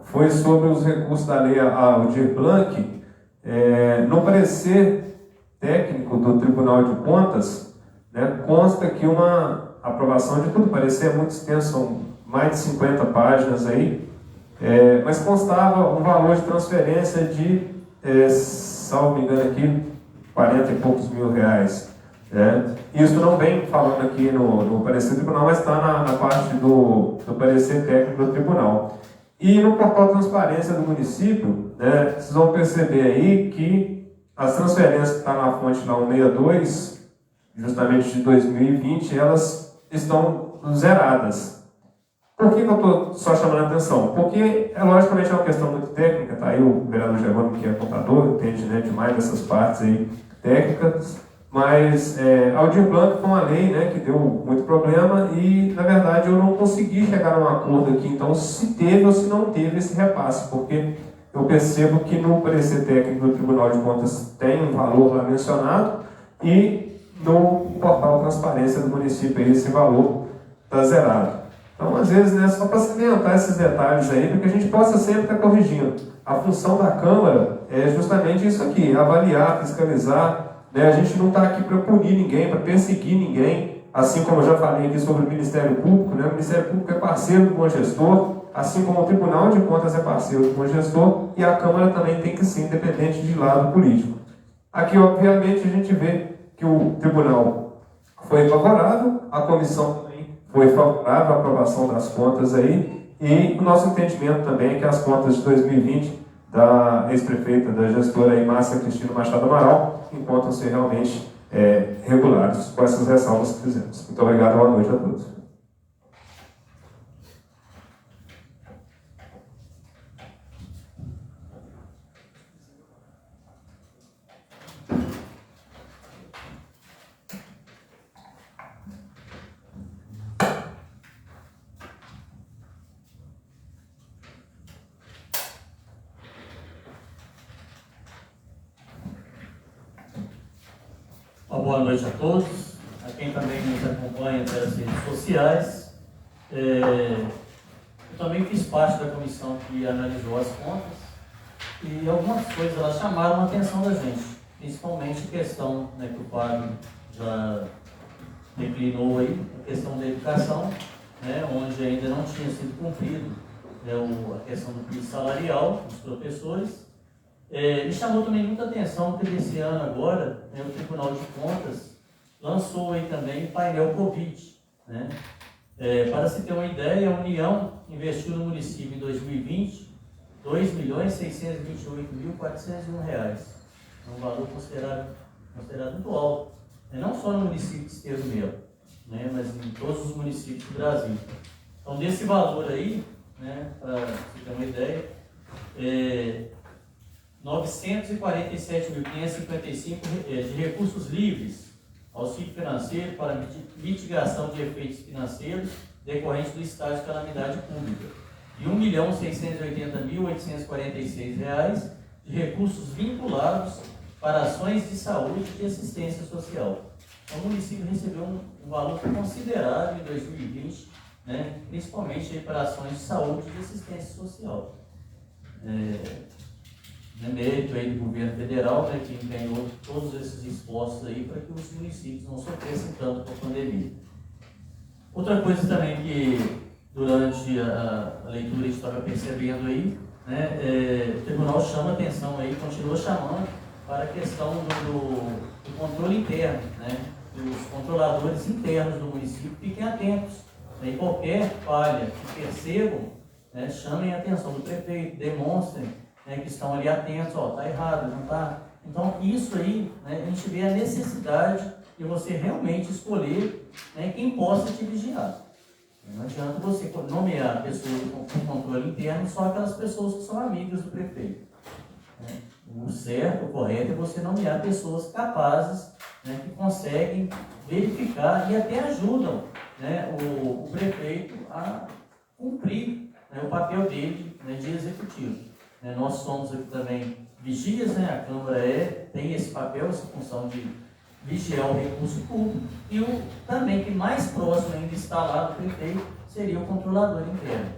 foi sobre os recursos da lei Aldir Blanc. No parecer técnico do Tribunal de Contas, né, consta que uma aprovação de tudo, parecer muito extenso, são mais de 50 páginas aí, mas constava um valor de transferência de, salvo me engano aqui, 40 e poucos mil reais. Isso não vem falando aqui no parecer do tribunal, mas está na parte do parecer técnico do tribunal. E no portal de transparência do município, né, vocês vão perceber aí que as transferências que estão na fonte lá 162, justamente de 2020, elas estão zeradas. Por que eu estou só chamando a atenção? Porque, logicamente, é uma questão muito técnica, tá aí o vereador Gerônimo, que é contador, entende, né, demais dessas partes aí técnicas, mas a Aldir Blanc foi uma lei, né, que deu muito problema e, na verdade, eu não consegui chegar a um acordo aqui, então, se teve ou se não teve esse repasse, porque eu percebo que no parecer técnico do Tribunal de Contas tem um valor lá mencionado e no portal de transparência do município aí, esse valor está zerado. Então, às vezes, né, só para salientar esses detalhes aí, para que a gente possa sempre estar corrigindo. A função da Câmara é justamente isso aqui, avaliar, fiscalizar, né? A gente não está aqui para punir ninguém, para perseguir ninguém, assim como eu já falei aqui sobre o Ministério Público, né? O Ministério Público é parceiro do bom gestor, assim como o Tribunal de Contas é parceiro do bom gestor, e a Câmara também tem que ser independente de lado político. Aqui, obviamente, a gente vê que o Tribunal foi favorável, a comissão também foi favorável à aprovação das contas aí, e o nosso entendimento também é que as contas de 2020 da ex-prefeita, da gestora aí, Márcia Cristina Machado Amaral, encontram-se realmente regulares com essas ressalvas que fizemos. Muito obrigado, boa noite a todos. Boa noite a todos, a quem também nos acompanha pelas redes sociais. Eu também fiz parte da comissão que analisou as contas e algumas coisas elas chamaram a atenção da gente, principalmente a questão, né, que o Fábio já declinou aí, a questão da educação, né, onde ainda não tinha sido cumprido, né, a questão do piso salarial dos professores. Me chamou também muita atenção que esse ano agora, o Tribunal de Contas lançou aí também o painel Covid, né? Para se ter uma ideia, a União investiu no município em 2020 R$ 2.628.401. É um valor considerado muito alto, não só no município de Esteiro do Melo, né, mas em todos os municípios do Brasil. Então, desse valor aí, né, para você ter uma ideia, 947.555 de recursos livres, auxílio financeiro para mitigação de efeitos financeiros decorrentes do estado de calamidade pública, e R$ 1.680.846 de recursos vinculados para ações de saúde e de assistência social. Então, o município recebeu um valor considerável em 2020, né, principalmente aí para ações de saúde e de assistência social. Mérito aí do governo federal, né, que empenhou todos esses esforços aí para que os municípios não sofressem tanto com a pandemia. Outra coisa também que durante a leitura a gente estava percebendo aí, né, o tribunal chama atenção aí, continua chamando para a questão do controle interno, né, que os controladores internos do município fiquem atentos, né, e qualquer falha que percebam, né, chamem a atenção do prefeito, demonstrem, né, que estão ali atentos, está errado, não está. Então, isso aí, né, a gente vê a necessidade de você realmente escolher, né, quem possa te vigiar. Não adianta você nomear pessoas com controle interno, só aquelas pessoas que são amigas do prefeito. O certo, o correto é você nomear pessoas capazes, né, que conseguem verificar e até ajudam, né, o prefeito a cumprir, né, o papel dele, né, de executivo. Nós somos aqui também vigias, né, a Câmara tem esse papel, essa função de vigiar o recurso público, e o também que mais próximo ainda está lá do prefeito seria o controlador interno.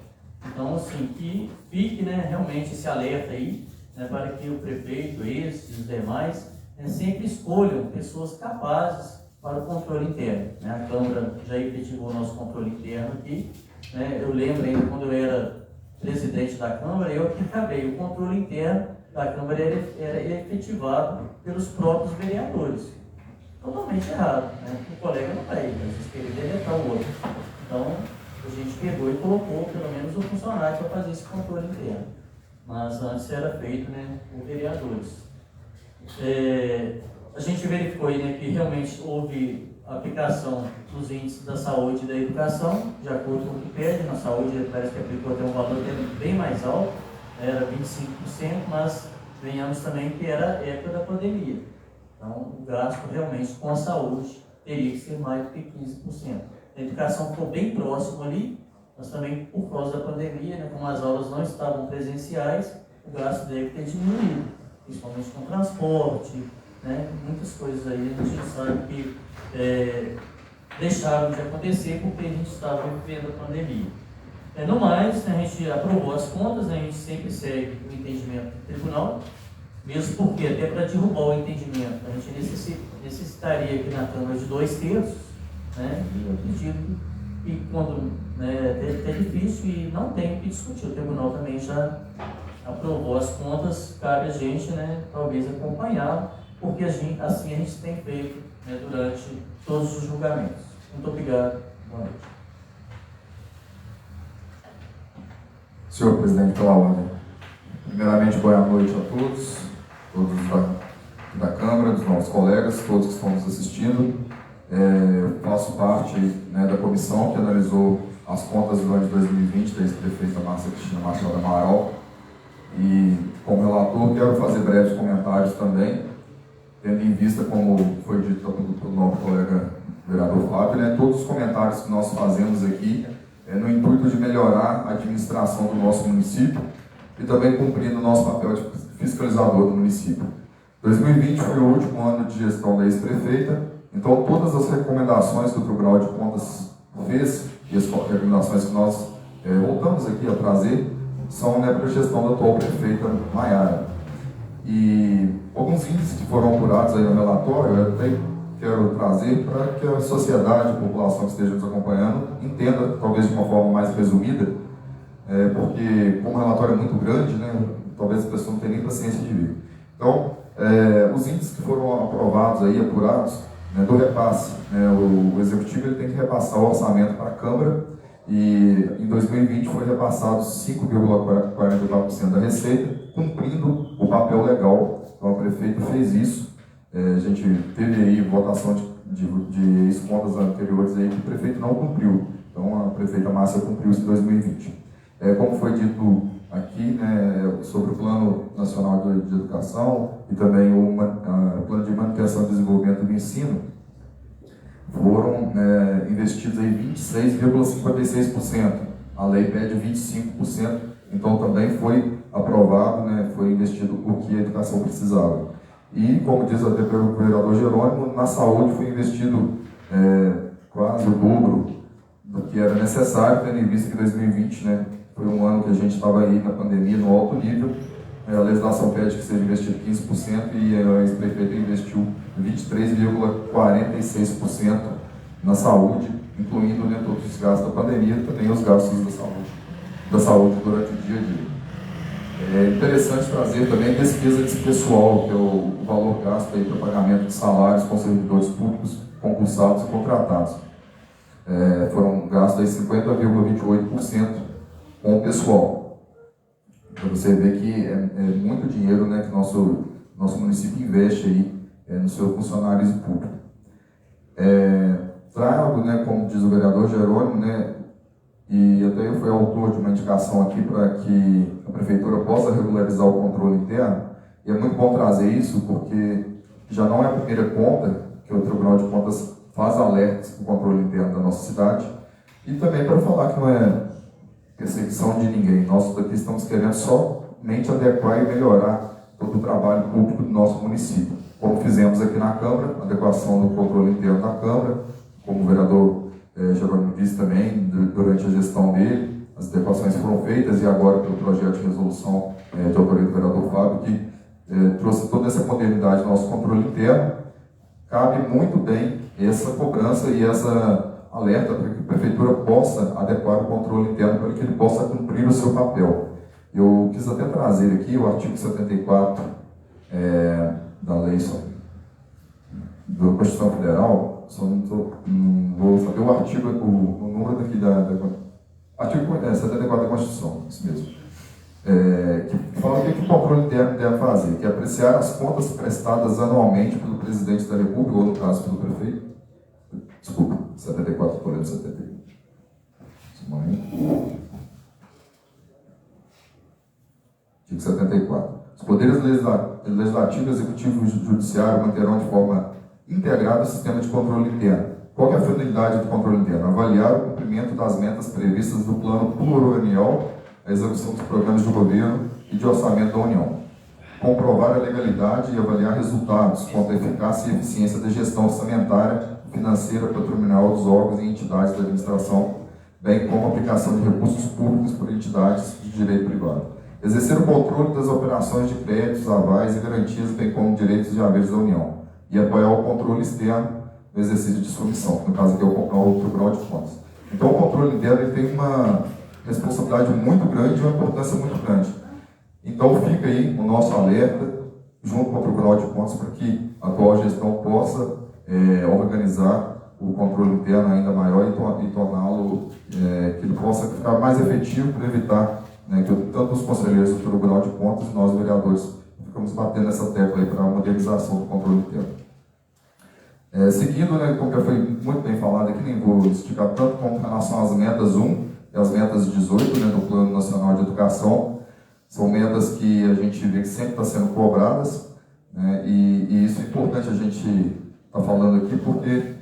Então, assim, que fique, né, realmente esse alerta aí, né, para que o prefeito, esse e os demais, né, sempre escolham pessoas capazes para o controle interno. Né? A Câmara já efetivou o nosso controle interno aqui, né? Eu lembro ainda quando eu era presidente da Câmara, eu que acabei, o controle interno da Câmara era efetivado pelos próprios vereadores. Totalmente errado, né? O colega não vai, às vezes querer deletar o outro. Então, a gente pegou e colocou pelo menos um funcionário para fazer esse controle interno. Mas antes era feito, né, por vereadores. A gente verificou aí, né, que realmente houve aplicação dos índices da saúde e da educação, de acordo com o que pede. Na saúde parece que aplicou até um valor bem mais alto, era 25%, mas venhamos também que era época da pandemia. Então, o gasto realmente com a saúde teria que ser mais do que 15%. A educação ficou bem próximo ali, mas também por causa da pandemia, né, como as aulas não estavam presenciais, o gasto deve ter diminuído, principalmente com transporte, né, muitas coisas aí a gente sabe que deixaram de acontecer porque a gente estava vivendo a pandemia. No mais, né, a gente aprovou as contas, né, a gente sempre segue o entendimento do tribunal, mesmo porque até para derrubar o entendimento a gente necessitaria aqui na Câmara de 2/3, né, e eu acredito que quando é difícil e não tem o que discutir, o tribunal também já aprovou as contas, cabe a gente, né, talvez acompanhar, porque assim a gente tem feito, né, durante todos os julgamentos. Muito obrigado. Boa noite. Senhor Presidente, pela ordem. Primeiramente, boa noite a todos da Câmara, dos nossos colegas, todos que estão nos assistindo. Faço parte, né, da comissão que analisou as contas do ano de 2020 da ex-prefeita Márcia Cristina Machado Amaral. E, como relator, quero fazer breves comentários também, tendo em vista, como foi dito pelo nosso colega vereador Flávio, né, todos os comentários que nós fazemos aqui no intuito de melhorar a administração do nosso município e também cumprindo o nosso papel de fiscalizador do município. 2020 foi o último ano de gestão da ex-prefeita, então todas as recomendações que o Tribunal de Contas fez e as recomendações que nós voltamos aqui a trazer são, né, para a gestão da atual prefeita Maiara. E alguns índices que foram apurados aí no relatório, eu até quero trazer para que a sociedade, a população que esteja nos acompanhando, entenda, talvez de uma forma mais resumida, porque como o relatório é muito grande, né, talvez as pessoas não tenham nem paciência de ver. Então, os índices que foram aprovados aí, apurados, né, do repasse, né, o executivo ele tem que repassar o orçamento para a Câmara E em 2020 foi repassado 5,44% da receita, cumprindo o papel legal. Então a prefeita fez isso. A gente teve aí votação de contas anteriores aí que o prefeito não cumpriu. Então a prefeita Márcia cumpriu isso em 2020. Como foi dito aqui, né, sobre o Plano Nacional de Educação e também o Plano de Manutenção e Desenvolvimento do Ensino, foram investidos aí 26,56%. A lei pede 25%, então também foi aprovado, né, foi investido o que a educação precisava. E, como diz até pelo vereador Jerônimo, na saúde foi investido quase o dobro do que era necessário, tendo em vista que 2020, né, foi um ano que a gente estava aí na pandemia, no alto nível. A legislação pede que seja investido 15% e a ex-prefeita investiu 23,46% na saúde, incluindo, né, todos os gastos da pandemia e também os gastos da saúde durante o dia a dia. É interessante trazer também a despesa desse pessoal, que é o valor gasto para pagamento de salários com servidores públicos concursados e contratados. Foram gastos aí 50,28% com o pessoal. Para você ver que é muito dinheiro, né, que nosso município investe aí no seu funcionário público. Trago, né, como diz o vereador Jerônimo, né, e até eu fui autor de uma indicação aqui para que a prefeitura possa regularizar o controle interno, e é muito bom trazer isso porque já não é a primeira conta que o Tribunal de Contas faz alertas para o controle interno da nossa cidade, e também para falar que não é perseguição de ninguém. Nós daqui estamos querendo somente adequar e melhorar todo o trabalho público do nosso município, como fizemos aqui na Câmara, adequação do controle interno da Câmara, como o vereador Jerônimo disse também, durante a gestão dele, as adequações foram feitas, e agora pelo projeto de resolução de autoria do vereador Fábio, que trouxe toda essa modernidade no nosso controle interno. Cabe muito bem essa cobrança e essa alerta para que a prefeitura possa adequar o controle interno para que ele possa cumprir o seu papel. Eu quis até trazer aqui o artigo 74 da lei da Constituição Federal, só não vou saber o artigo, o número daqui artigo 74 da Constituição, isso mesmo. Que fala o que o controle interno deve fazer, que é apreciar as contas prestadas anualmente pelo presidente da República, ou no caso pelo prefeito. Desculpa, 74, por exemplo, 71. Artigo 74. Os poderes legislativo, executivo e judiciário manterão de forma integrada o sistema de controle interno. Qual é a finalidade do controle interno? Avaliar o cumprimento das metas previstas do plano plurianual, a execução dos programas de governo e de orçamento da União. Comprovar a legalidade e avaliar resultados quanto à eficácia e eficiência da gestão orçamentária, financeira, patrimonial dos órgãos e entidades da administração, bem como a aplicação de recursos públicos por entidades de direito privado. Exercer o controle das operações de créditos, avais e garantias, bem como direitos de haveres da União. E apoiar o controle externo no exercício de sua missão, que no caso aqui é o Tribunal de Contas. Então o controle interno ele tem uma responsabilidade muito grande e uma importância muito grande. Então fica aí o nosso alerta, junto com o Tribunal de Contas, para que a atual gestão possa organizar o controle interno ainda maior e torná-lo, que ele possa ficar mais efetivo para evitar, né, que tanto os conselheiros do Tribunal de Contas e nós, vereadores, ficamos batendo essa tecla aí para a modernização do controle interno. Seguindo, né, como já foi muito bem falado aqui, nem vou esticar tanto, com relação às metas 1 e as metas 18, né, do Plano Nacional de Educação. São metas que a gente vê que sempre estão sendo cobradas, né, e isso é importante a gente estar falando aqui, porque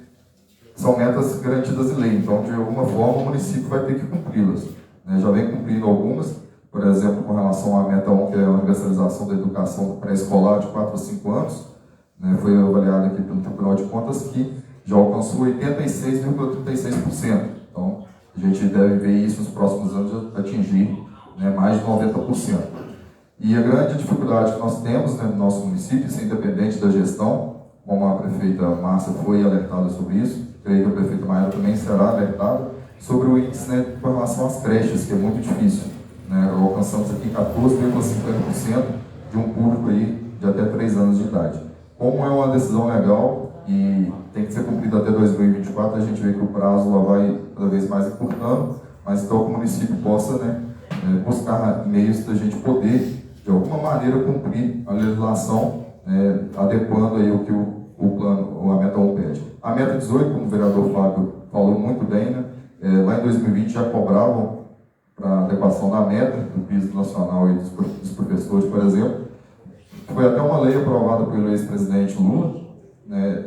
são metas garantidas em lei, então de alguma forma o município vai ter que cumpri-las. Né, já vem cumprindo algumas, por exemplo, com relação à meta 1, que é a universalização da educação pré-escolar de 4 a 5 anos, né, foi avaliado aqui pelo Tribunal de Contas que já alcançou 86,36%. Então, a gente deve ver isso nos próximos anos atingir, né, mais de 90%. E a grande dificuldade que nós temos, né, no nosso município, isso é independente da gestão, como a prefeita Márcia foi alertada sobre isso, creio que a prefeita Maia também será alertada, sobre o índice, né, com relação às creches, que é muito difícil. Né, alcançamos aqui 14,50% de um público aí de até 3 anos de idade. Como é uma decisão legal e tem que ser cumprida até 2024, a gente vê que o prazo lá vai cada vez mais encurtando, mas então que o município possa, né, buscar meios da gente poder, de alguma maneira, cumprir a legislação, adequando aí o que o plano, a meta 1 pede. A meta 18, como o vereador Fábio falou muito bem, né, lá em 2020 já cobravam para a adequação da meta do piso nacional e dos professores, por exemplo. Foi até uma lei aprovada pelo ex-presidente Lula, né,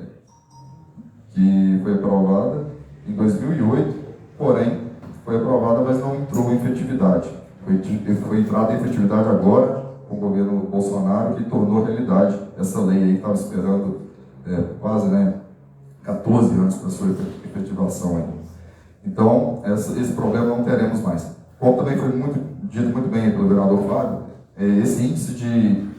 que foi aprovada em 2008, porém foi aprovada, mas não entrou em efetividade. Foi entrada em efetividade agora, com o governo Bolsonaro, que tornou realidade essa lei aí, que estava esperando quase 14 anos para sua efetivação ainda. Então, esse problema não teremos mais. Como também foi dito muito bem pelo vereador Fábio, esse índice de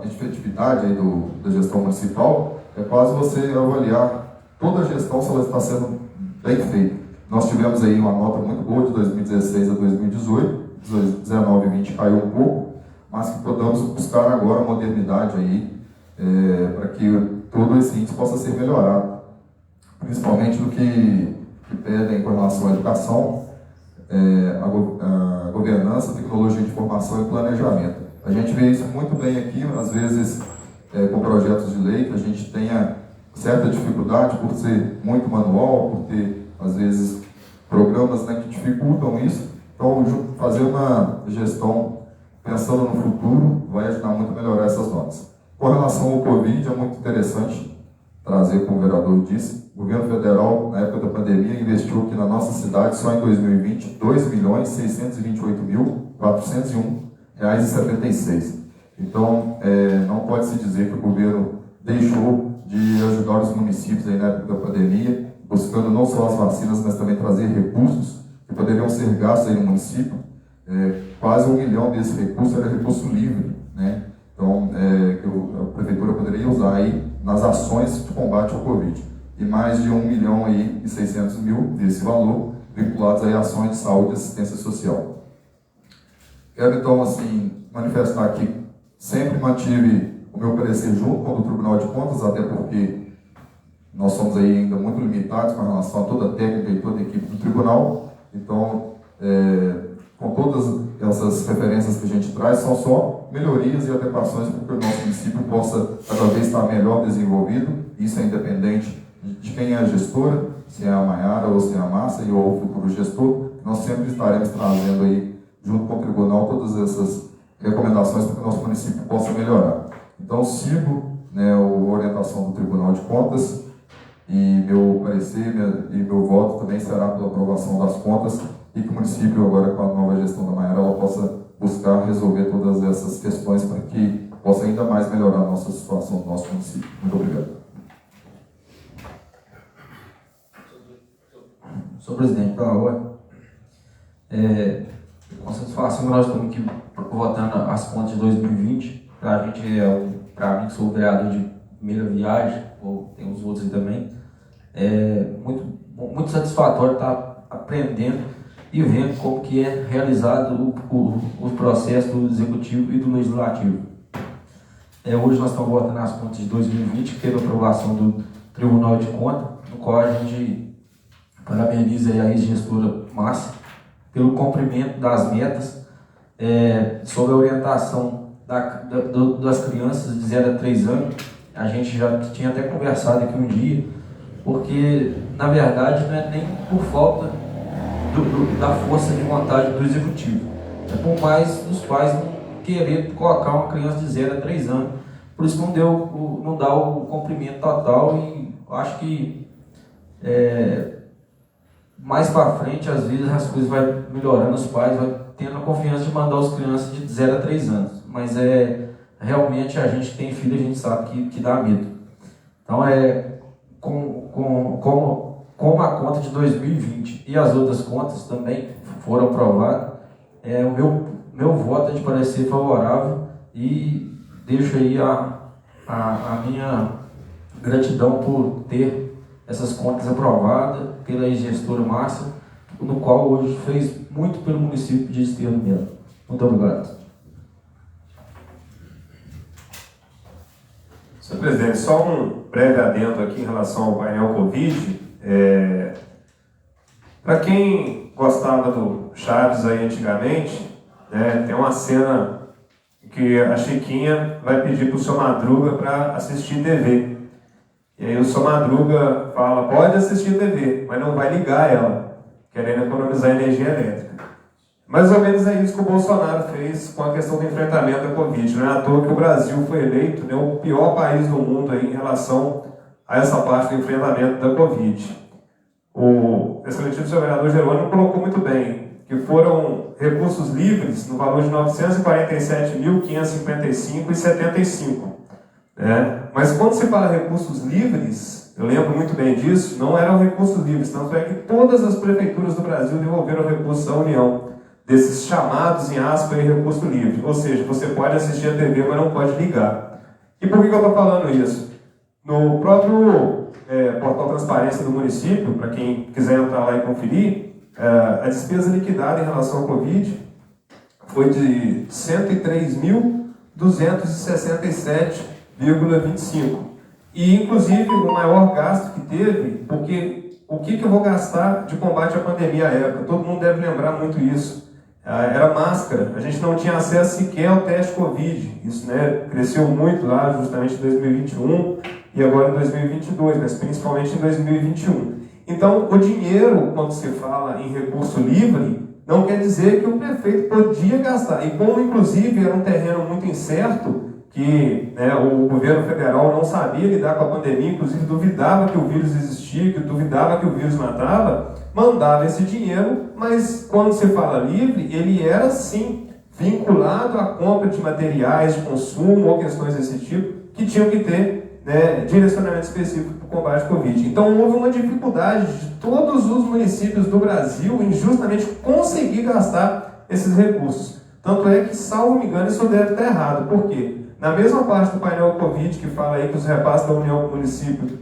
efetividade aí da gestão municipal é quase você avaliar toda a gestão se ela está sendo bem feita. Nós tivemos aí uma nota muito boa de 2016 a 2018, 2019 e 2020 caiu um pouco, mas que podemos buscar agora modernidade aí para que todo esse índice possa ser melhorado, principalmente no que pedem com relação à educação, a governança, tecnologia de informação e planejamento. A gente vê isso muito bem aqui, às vezes com projetos de lei, que a gente tenha certa dificuldade por ser muito manual, por ter, às vezes, programas que dificultam isso. Então, fazer uma gestão pensando no futuro vai ajudar muito a melhorar essas notas. Com relação ao Covid, é muito interessante trazer, como o vereador disse, o governo federal, na época da pandemia, investiu aqui na nossa cidade, só em 2020, R$ 2.628.401,76. Então, não pode se dizer que o governo deixou de ajudar os municípios aí na época da pandemia, buscando não só as vacinas, mas também trazer recursos que poderiam ser gastos aí no município. Quase 1 milhão desse recurso era recurso livre, né? Então, que a prefeitura poderia usar aí nas ações de combate ao Covid. E mais de 1.600.000 desse valor vinculados aí a ações de saúde e assistência social. Quero então, assim, manifestar que sempre mantive o meu parecer junto com o do Tribunal de Contas, até porque nós somos aí ainda muito limitados com relação a toda a técnica e toda a equipe do tribunal. Então, com todas essas referências que a gente traz, são só melhorias e adequações para que o nosso município possa cada vez estar melhor desenvolvido. Isso é independente de quem é a gestora, se é a Maiara ou se é a Márcia ou o futuro gestor. Nós sempre estaremos trazendo aí, junto com o tribunal, todas essas recomendações para que o nosso município possa melhorar. Então, sigo a orientação do Tribunal de Contas e meu parecer e meu voto também será pela aprovação das contas e que o município, agora com a nova gestão da Maiara, ela possa buscar resolver todas essas questões para que possa ainda mais melhorar a nossa situação do nosso município. Muito obrigado. Senhor presidente, pela ordem, com satisfação nós estamos aqui votando as contas de 2020. Para a gente, para mim que sou vereador de primeira viagem, ou tem os outros aí também, muito satisfatório estar aprendendo e vendo como que é realizado o processo do Executivo e do Legislativo. Hoje nós estamos votando as contas de 2020, que teve a aprovação do Tribunal de Contas, no qual a gente parabeniza a ex-gestora Márcia pelo cumprimento das metas, sobre a orientação das crianças de 0 a 3 anos. A gente já tinha até conversado aqui um dia, porque na verdade não é nem por falta da força de vontade do Executivo, é por mais dos pais não querer colocar uma criança de 0 a 3 anos. Por isso não dá o cumprimento total, e acho que mais para frente, às vezes, as coisas vão melhorando, os pais vão tendo a confiança de mandar as crianças de 0 a 3 anos. Mas realmente a gente tem filho, a gente sabe que dá medo. Então, como a conta de 2020 e as outras contas também foram aprovadas, o meu voto é de parecer favorável, e deixo aí a minha gratidão por ter essas contas aprovadas pela ex-gestora Márcia, no qual hoje fez muito pelo município de Desterro do Melo. Muito obrigado. Senhor presidente, só um breve adendo aqui em relação ao painel Covid. Para quem gostava do Chaves aí antigamente, né, tem uma cena que a Chiquinha vai pedir para o seu Madruga para assistir TV. E aí o seu Madruga fala, pode assistir TV, mas não vai ligar ela, querendo economizar energia elétrica. Mais ou menos é isso que o Bolsonaro fez com a questão do enfrentamento da Covid. Não é à toa que o Brasil foi eleito, né, o pior país do mundo aí em relação a essa parte do enfrentamento da Covid. O excelentíssimo senhor vereador Jerônimo colocou muito bem que foram recursos livres no valor de R$ 947.555,75. Né? Mas quando se fala recursos livres, eu lembro muito bem disso, não eram recursos livres, tanto é que todas as prefeituras do Brasil devolveram recursos à União, desses chamados, em aspas, recurso livre. Ou seja, você pode assistir a TV, mas não pode ligar. E por que eu estou falando isso? No próprio portal Transparência do município, para quem quiser entrar lá e conferir, a despesa liquidada em relação ao Covid foi de R$ 103.267,25. E, inclusive, o maior gasto que teve, porque o que eu vou gastar de combate à pandemia à época? Todo mundo deve lembrar muito isso. Era máscara, a gente não tinha acesso sequer ao teste Covid. Isso, né, cresceu muito lá justamente em 2021 e agora em 2022, mas principalmente em 2021. Então, o dinheiro, quando se fala em recurso livre, não quer dizer que o prefeito podia gastar. E como, inclusive, era um terreno muito incerto, que né, o governo federal não sabia lidar com a pandemia, inclusive duvidava que o vírus existia, que duvidava que o vírus matava, mandava esse dinheiro, mas quando se fala livre, ele era sim vinculado à compra de materiais de consumo ou questões desse tipo, que tinham que ter direcionamento específico para o combate ao Covid. Então houve uma dificuldade de todos os municípios do Brasil em justamente conseguir gastar esses recursos. Tanto é que, salvo me engano, isso deve estar errado. Por quê? Na mesma parte do painel Covid, que fala aí que os repasses da União para o município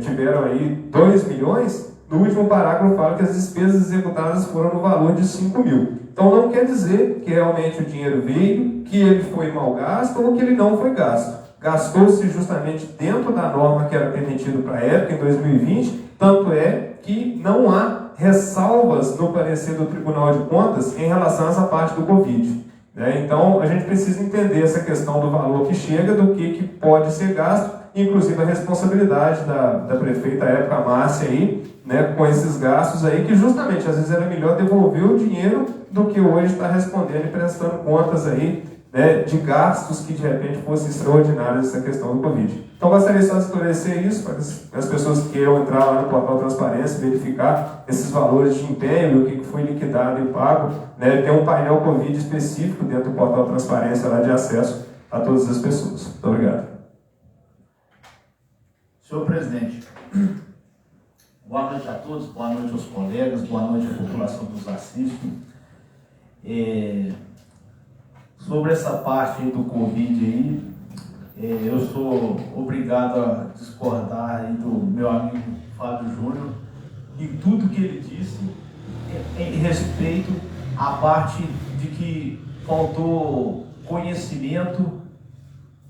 tiveram aí 2 milhões, no último parágrafo fala que as despesas executadas foram no valor de 5 mil. Então não quer dizer que realmente o dinheiro veio, que ele foi mal gasto ou que ele não foi gasto. Gastou-se justamente dentro da norma que era permitido para a época, em 2020, tanto é que não há ressalvas no parecer do Tribunal de Contas em relação a essa parte do Covid. Então, a gente precisa entender essa questão do valor que chega, do que pode ser gasto, inclusive a responsabilidade da prefeita à época, Márcia, aí, com esses gastos aí, que justamente, às vezes era melhor devolver o dinheiro do que hoje estar respondendo e prestando contas aí, de gastos que de repente fossem extraordinários essa questão do Covid. Então, gostaria só de esclarecer isso, para que as pessoas que queiram entrar lá no portal Transparência, verificar esses valores de empenho, o que foi liquidado e pago. Tem um painel Covid específico dentro do portal Transparência lá de acesso a todas as pessoas. Muito obrigado. Senhor presidente, boa noite a todos, boa noite aos colegas, boa noite à população que nos assiste. Sobre essa parte aí do Covid aí, eu sou obrigado a discordar aí do meu amigo Fábio Júnior em tudo que ele disse em respeito à parte de que faltou conhecimento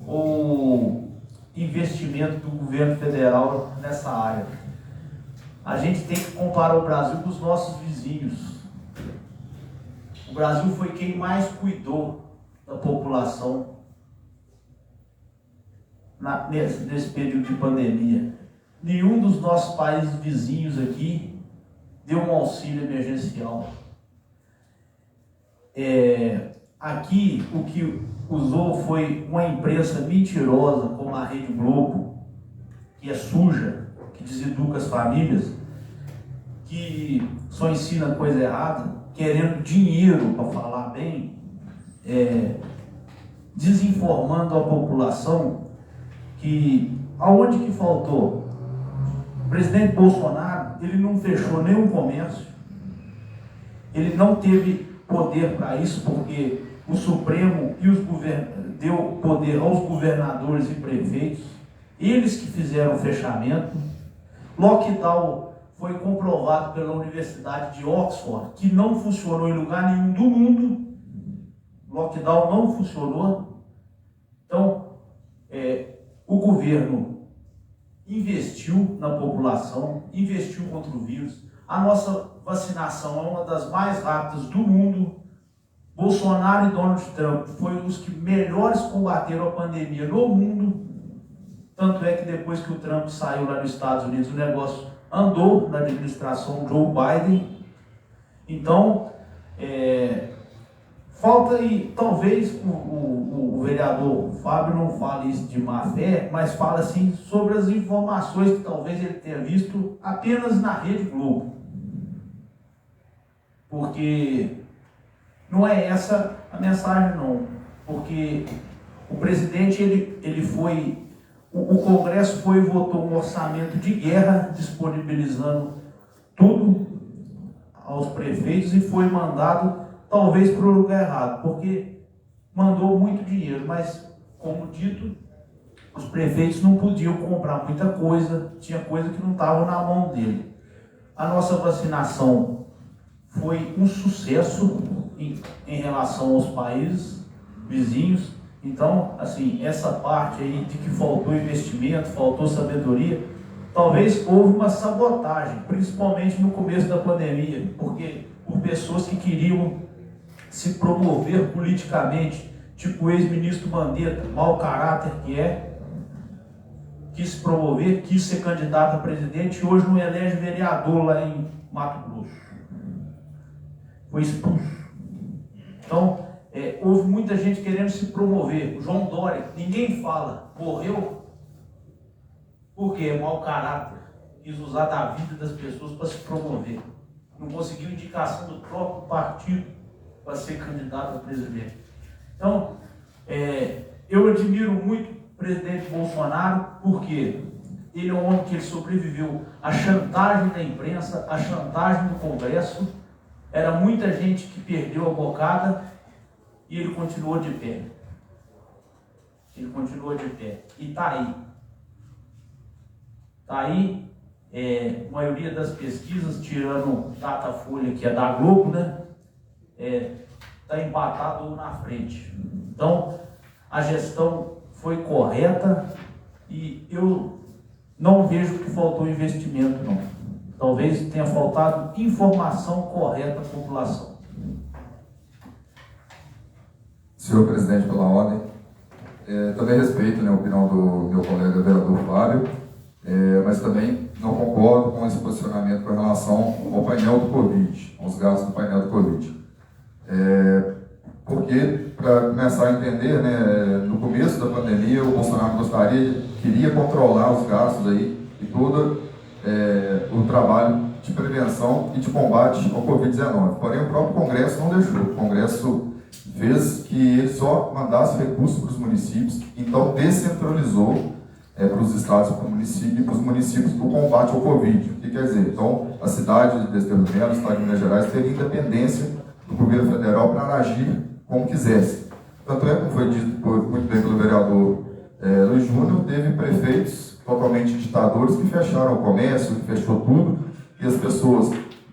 ou investimento do governo federal nessa área. A gente tem que comparar o Brasil com os nossos vizinhos. O Brasil foi quem mais cuidou da população nesse período de pandemia. Nenhum dos nossos países vizinhos aqui deu um auxílio emergencial. Aqui o que usou foi uma imprensa mentirosa, como a Rede Globo, que é suja, que deseduca as famílias, que só ensina coisa errada, querendo dinheiro para falar bem, desinformando a população. Que aonde que faltou? O presidente Bolsonaro, ele não fechou nenhum comércio, ele não teve poder para isso, porque o Supremo deu poder aos governadores e prefeitos, eles que fizeram o fechamento. Lockdown foi comprovado pela Universidade de Oxford, que não funcionou em lugar nenhum do mundo. Lockdown não funcionou. Então, governo investiu na população, investiu contra o vírus. A nossa vacinação é uma das mais rápidas do mundo. Bolsonaro e Donald Trump foram os que melhores combateram a pandemia no mundo. Tanto é que depois que o Trump saiu lá nos Estados Unidos, o negócio andou na administração Joe Biden. Então, falta aí, talvez o vereador Fábio não fale isso de má fé, mas fala assim sobre as informações que talvez ele tenha visto apenas na Rede Globo. Porque não é essa a mensagem, não. Porque o presidente, ele foi... O Congresso foi e votou um orçamento de guerra, disponibilizando tudo aos prefeitos e foi mandado, talvez, para o lugar errado, porque mandou muito dinheiro, mas, como dito, os prefeitos não podiam comprar muita coisa, tinha coisa que não estava na mão dele. A nossa vacinação foi um sucesso em relação aos países vizinhos. Então, assim, essa parte aí de que faltou investimento, faltou sabedoria, talvez houve uma sabotagem, principalmente no começo da pandemia, porque por pessoas que queriam se promover politicamente, tipo o ex-ministro Mandetta, mau caráter que é, quis se promover, quis ser candidato a presidente e hoje não elege vereador lá em Mato Grosso. Foi expulso. Então, houve muita gente querendo se promover. O João Dória, ninguém fala, morreu porque é mau caráter, quis usar da vida das pessoas para se promover. Não conseguiu indicação do próprio partido para ser candidato a presidente. Então, eu admiro muito o presidente Bolsonaro, porque ele é um homem que ele sobreviveu à chantagem da imprensa, à chantagem do Congresso. Era muita gente que perdeu a bocada e ele continuou de pé. Ele continuou de pé. E está aí. Está aí, a maioria das pesquisas, tirando Datafolha, que é da Globo, né? Está empatado na frente. Então, a gestão foi correta e eu não vejo que faltou investimento, não. Talvez tenha faltado informação correta à população. Senhor presidente, pela ordem, também respeito, né, a opinião do meu colega vereador Fábio, mas também não concordo com esse posicionamento com relação ao painel do Covid, aos gastos do painel do Covid. Porque, para começar a entender, né, no começo da pandemia, o Bolsonaro queria controlar os gastos aí e todo o trabalho de prevenção e de combate ao Covid-19. Porém, o próprio Congresso não deixou. O Congresso fez que ele só mandasse recursos para os municípios, então descentralizou para os estados e para os municípios o combate ao Covid. O que quer dizer? Então, a cidade de Desterro do Melo, o estado de Minas Gerais, teria independência do governo federal para agir como quisesse. Tanto é, como foi dito muito bem pelo vereador Luiz Júnior, teve prefeitos totalmente ditadores que fecharam o comércio, que fechou tudo, e as pessoas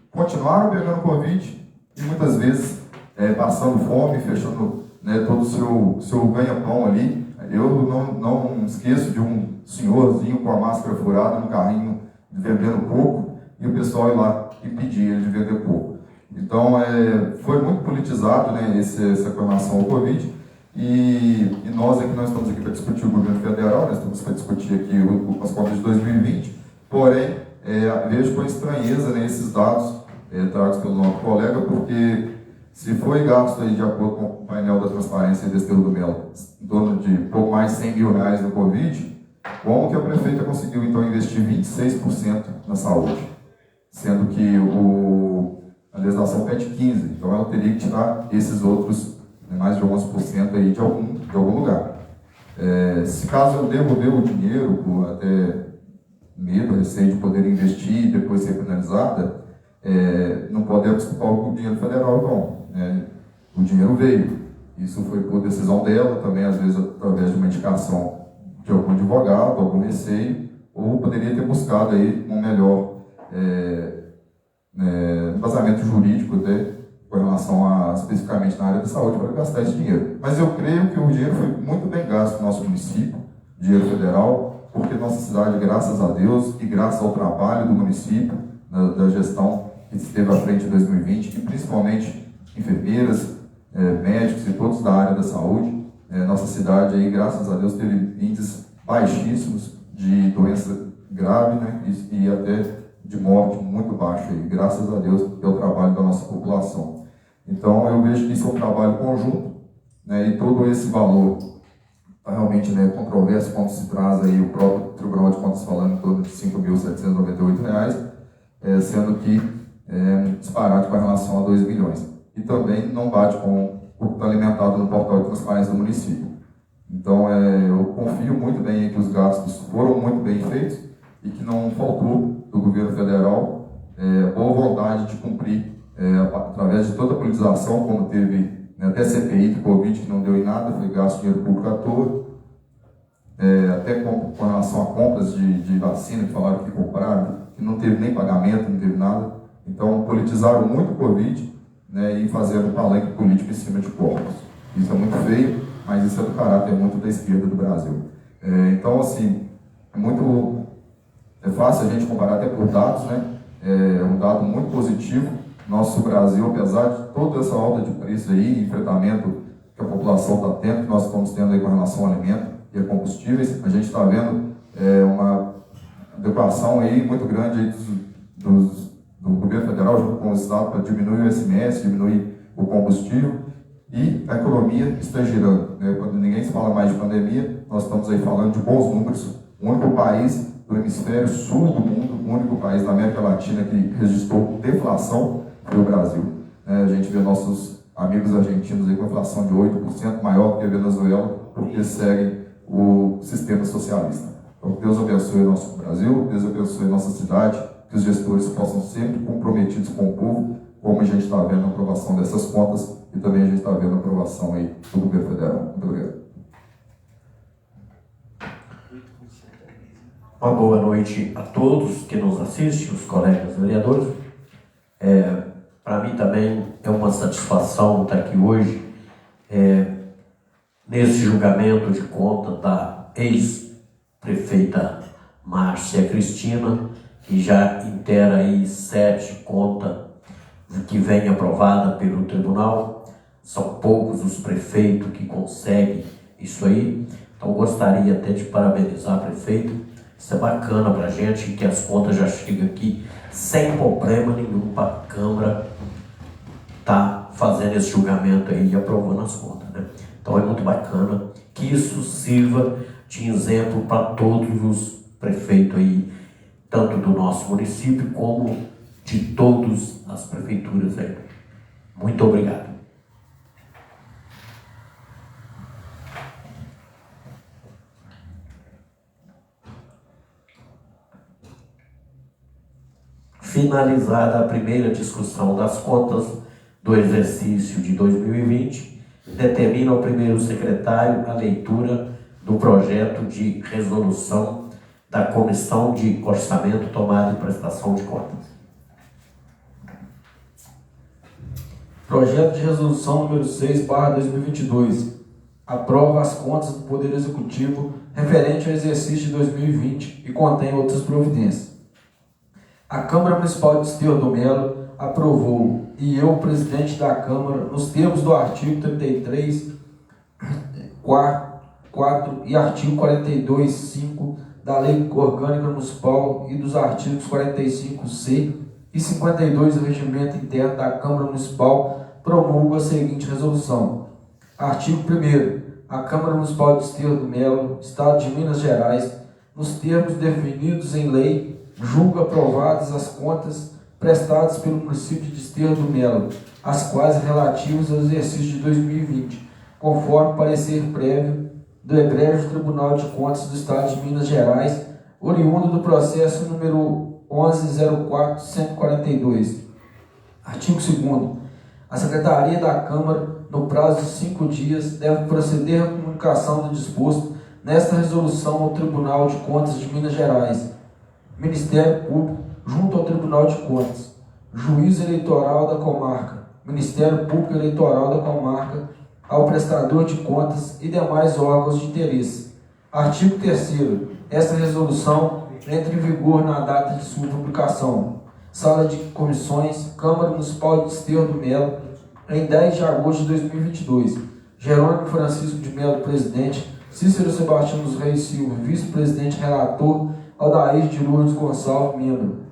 continuaram pegando Covid e muitas vezes passando fome, fechando, né, todo o seu ganha-pão ali. Eu não esqueço de um senhorzinho com a máscara furada no carrinho vendendo coco e o pessoal ir lá e pedir ele de vender coco. Então, foi muito politizado, né, essa relação ao Covid, e nós estamos aqui para discutir o governo federal, nós estamos para discutir aqui as contas de 2020, porém, vejo com estranheza, né, esses dados tragos pelo nosso colega, porque se foi gasto aí, de acordo com o painel da transparência desse Desterro do Melo, em torno de pouco mais de R$100 mil no Covid, como que a prefeita conseguiu então investir 26% na saúde? Sendo que a legislação pede 15%, então ela teria que tirar esses outros, né, mais de 11% aí de algum lugar. Se caso eu devolver o dinheiro, por até medo, receio de poder investir e depois ser penalizada, não podemos culpar o dinheiro federal, não. O dinheiro veio. Isso foi por decisão dela, também às vezes através de uma indicação de algum advogado, algum receio, ou poderia ter buscado aí um melhor embasamento jurídico com relação especificamente na área da saúde para gastar esse dinheiro. Mas eu creio que o dinheiro foi muito bem gasto no nosso município. dinheiro federal, porque nossa cidade, graças a Deus e graças ao trabalho do município, da gestão que esteve à frente em 2020, e principalmente enfermeiras, médicos e todos da área da saúde, nossa cidade, aí, graças a Deus, teve índices baixíssimos de doença grave, né, e até de morte muito baixo, aí, graças a Deus, pelo trabalho da nossa população. Então, eu vejo que isso é um trabalho conjunto, né, e todo esse valor realmente, né, controverso, quando se traz aí o próprio Tribunal de Contas falando em torno de R$ 5.798, sendo que disparado com relação a 2 bilhões. E também não bate com o que está alimentado no portal de transparência do município. Então, eu confio muito bem que os gastos foram muito bem feitos e que não faltou do governo federal boa vontade de cumprir, através de toda a politização, como teve, né, até CPI de Covid, que não deu em nada, foi gasto dinheiro público à toa, até com relação a compras de vacina, que falaram que compraram, que não teve nem pagamento, não teve nada. Então, politizaram muito o Covid, né, e fazendo palanque político em cima de corpos. Isso é muito feio, mas isso é do caráter muito da esquerda do Brasil. Então, assim, é fácil a gente comparar até por dados, né? É um dado muito positivo. Nosso Brasil, apesar de toda essa alta de preço aí, enfrentamento que a população está tendo, que nós estamos tendo aí com relação ao alimento e a combustíveis, a gente está vendo uma adequação aí muito grande aí do governo federal junto com o Estado para diminuir o ICMS, diminuir o combustível, e a economia está girando, né? Quando ninguém se fala mais de pandemia, nós estamos aí falando de bons números. O único país do hemisfério sul do mundo, o único país da América Latina que registrou deflação foi o Brasil. A gente vê nossos amigos argentinos aí com inflação de 8%, maior que a Venezuela, porque seguem o sistema socialista. Então, Deus abençoe o nosso Brasil, Deus abençoe a nossa cidade, que os gestores possam sempre comprometidos com o povo, como a gente está vendo a aprovação dessas contas e também a gente está vendo a aprovação aí do governo federal. Muito obrigado. Uma boa noite a todos que nos assistem, os colegas vereadores. Para mim também é uma satisfação estar aqui hoje nesse julgamento de conta da ex-prefeita Márcia Cristina, que já inteira aí 7 contas que vem aprovada pelo tribunal. São poucos os prefeitos que conseguem isso aí. Então gostaria até de parabenizar a prefeita. Isso é bacana para a gente, que as contas já chegam aqui sem problema nenhum para a Câmara tá fazendo esse julgamento aí e aprovando as contas, né? Então é muito bacana que isso sirva de exemplo para todos os prefeitos aí, tanto do nosso município como de todas as prefeituras aí. Muito obrigado. Finalizada a primeira discussão das contas do exercício de 2020, determina ao primeiro secretário a leitura do projeto de resolução da Comissão de Orçamento, Tomada e Prestação de Contas. Projeto de resolução número 6/2022. Aprova as contas do Poder Executivo referente ao exercício de 2020 e contém outras providências. A Câmara Municipal de Desterro do Melo aprovou, e eu, presidente da Câmara, nos termos do artigo 33, 4 e artigo 42, 5 da Lei Orgânica Municipal e dos artigos 45C e 52 do Regimento Interno da Câmara Municipal, promulgo a seguinte resolução. Artigo 1º. A Câmara Municipal de Desterro do Melo, Estado de Minas Gerais, nos termos definidos em lei, julga aprovadas as contas prestadas pelo município de Desterro do Melo, as quais relativas ao exercício de 2020, conforme parecer prévio do Egrégio Tribunal de Contas do Estado de Minas Gerais, oriundo do processo número 11.04.142. Artigo 2º. A Secretaria da Câmara, no prazo de 5 dias, deve proceder à comunicação do disposto nesta resolução ao Tribunal de Contas de Minas Gerais, Ministério Público, junto ao Tribunal de Contas, Juiz Eleitoral da Comarca, Ministério Público Eleitoral da Comarca, ao prestador de contas e demais órgãos de interesse, Artigo 3º. Esta resolução entra em vigor na data de sua publicação. Sala de Comissões, Câmara Municipal de Desterro do Melo, em 10 de agosto de 2022. Jerônimo Francisco de Melo, presidente. Cícero Sebastião dos Reis Silva, vice-presidente relator. Aldair de Lourdes Gonçalves, membro.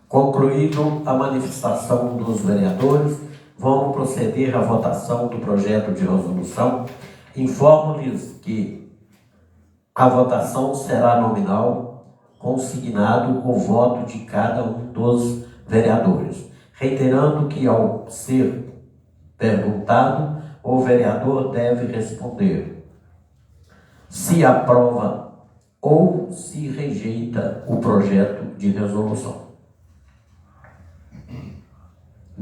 Concluído a manifestação dos vereadores, vamos proceder à votação do projeto de resolução. Informo-lhes que a votação será nominal, consignado o voto de cada um dos vereadores. Reiterando que, ao ser perguntado, o vereador deve responder se aprova ou se rejeita o projeto de resolução.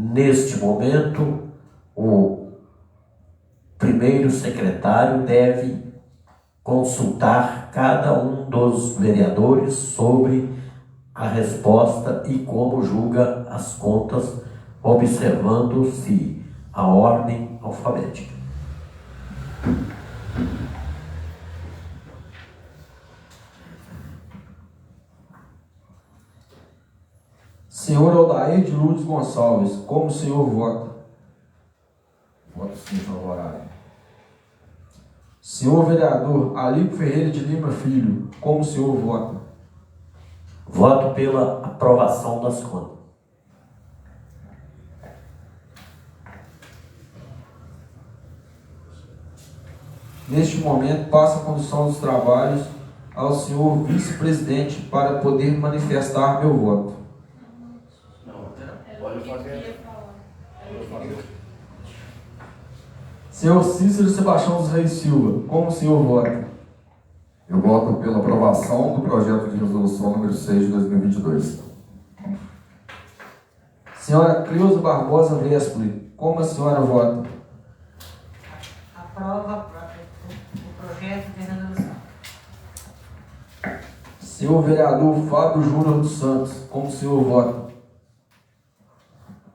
Neste momento, o primeiro secretário deve consultar cada um dos vereadores sobre a resposta e como julga as contas, observando-se a ordem alfabética. Senhor Aldair de Lourdes Gonçalves, como o senhor vota? Voto sim, favorável. Senhor vereador Alípio Ferreira de Lima Filho, como o senhor vota? Voto pela aprovação das contas. Neste momento, passo a condução dos trabalhos ao senhor vice-presidente para poder manifestar meu voto. Senhor Cícero Sebastião dos Reis Silva, como o senhor vota? Eu voto pela aprovação do projeto de resolução número 6 de 2022. Senhora Cleusa Barbosa Vespoli, como a senhora vota? Aprova o projeto de resolução. Senhor vereador Fábio Júnior dos Santos, como o senhor vota?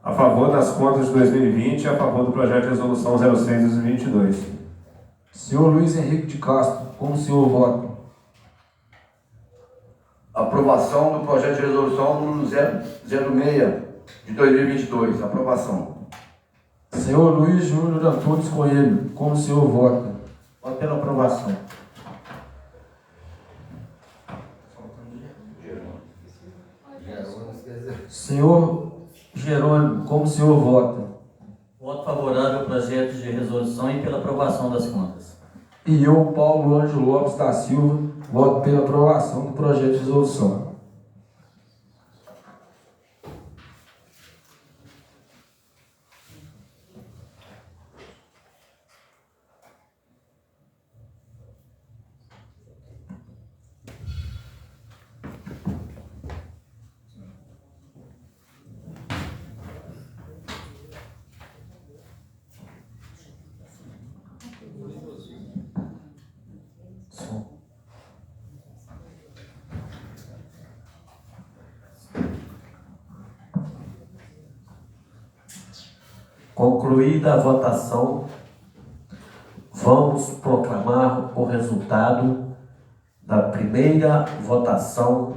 A favor das contas de 2020 e a favor do projeto de resolução 06 de 2022. Senhor Luiz Henrique de Castro, como o senhor vota? Aprovação do projeto de resolução número 006 de 2022. Aprovação. Senhor Luiz Júnior Antunes Coelho, como o senhor vota? Voto pela aprovação. Senhor Jerônimo, como o senhor vota? Voto favorável ao projeto de resolução e pela aprovação das contas. E eu, Paulo Ângelo Lopes da Silva, voto pela aprovação do projeto de resolução. Concluída a votação, vamos proclamar o resultado da primeira votação,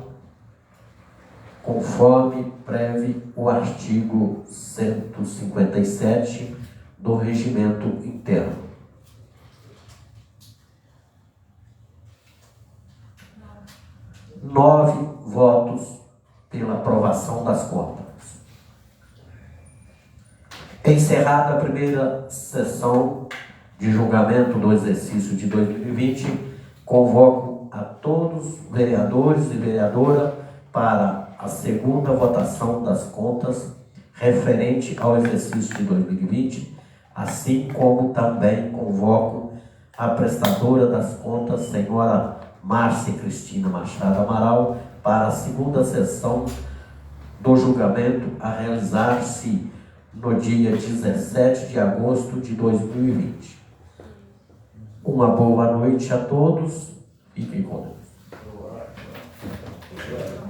conforme preve o artigo 157 do Regimento Interno. Nove votos pela aprovação das contas. Encerrada a primeira sessão de julgamento do exercício de 2020, convoco a todos os vereadores e vereadora para a segunda votação das contas referente ao exercício de 2020, assim como também convoco a prestadora das contas, senhora Márcia Cristina Machado Amaral, para a segunda sessão do julgamento a realizar-se no dia 17 de agosto de 2020. Uma boa noite a todos Fiquem com Deus.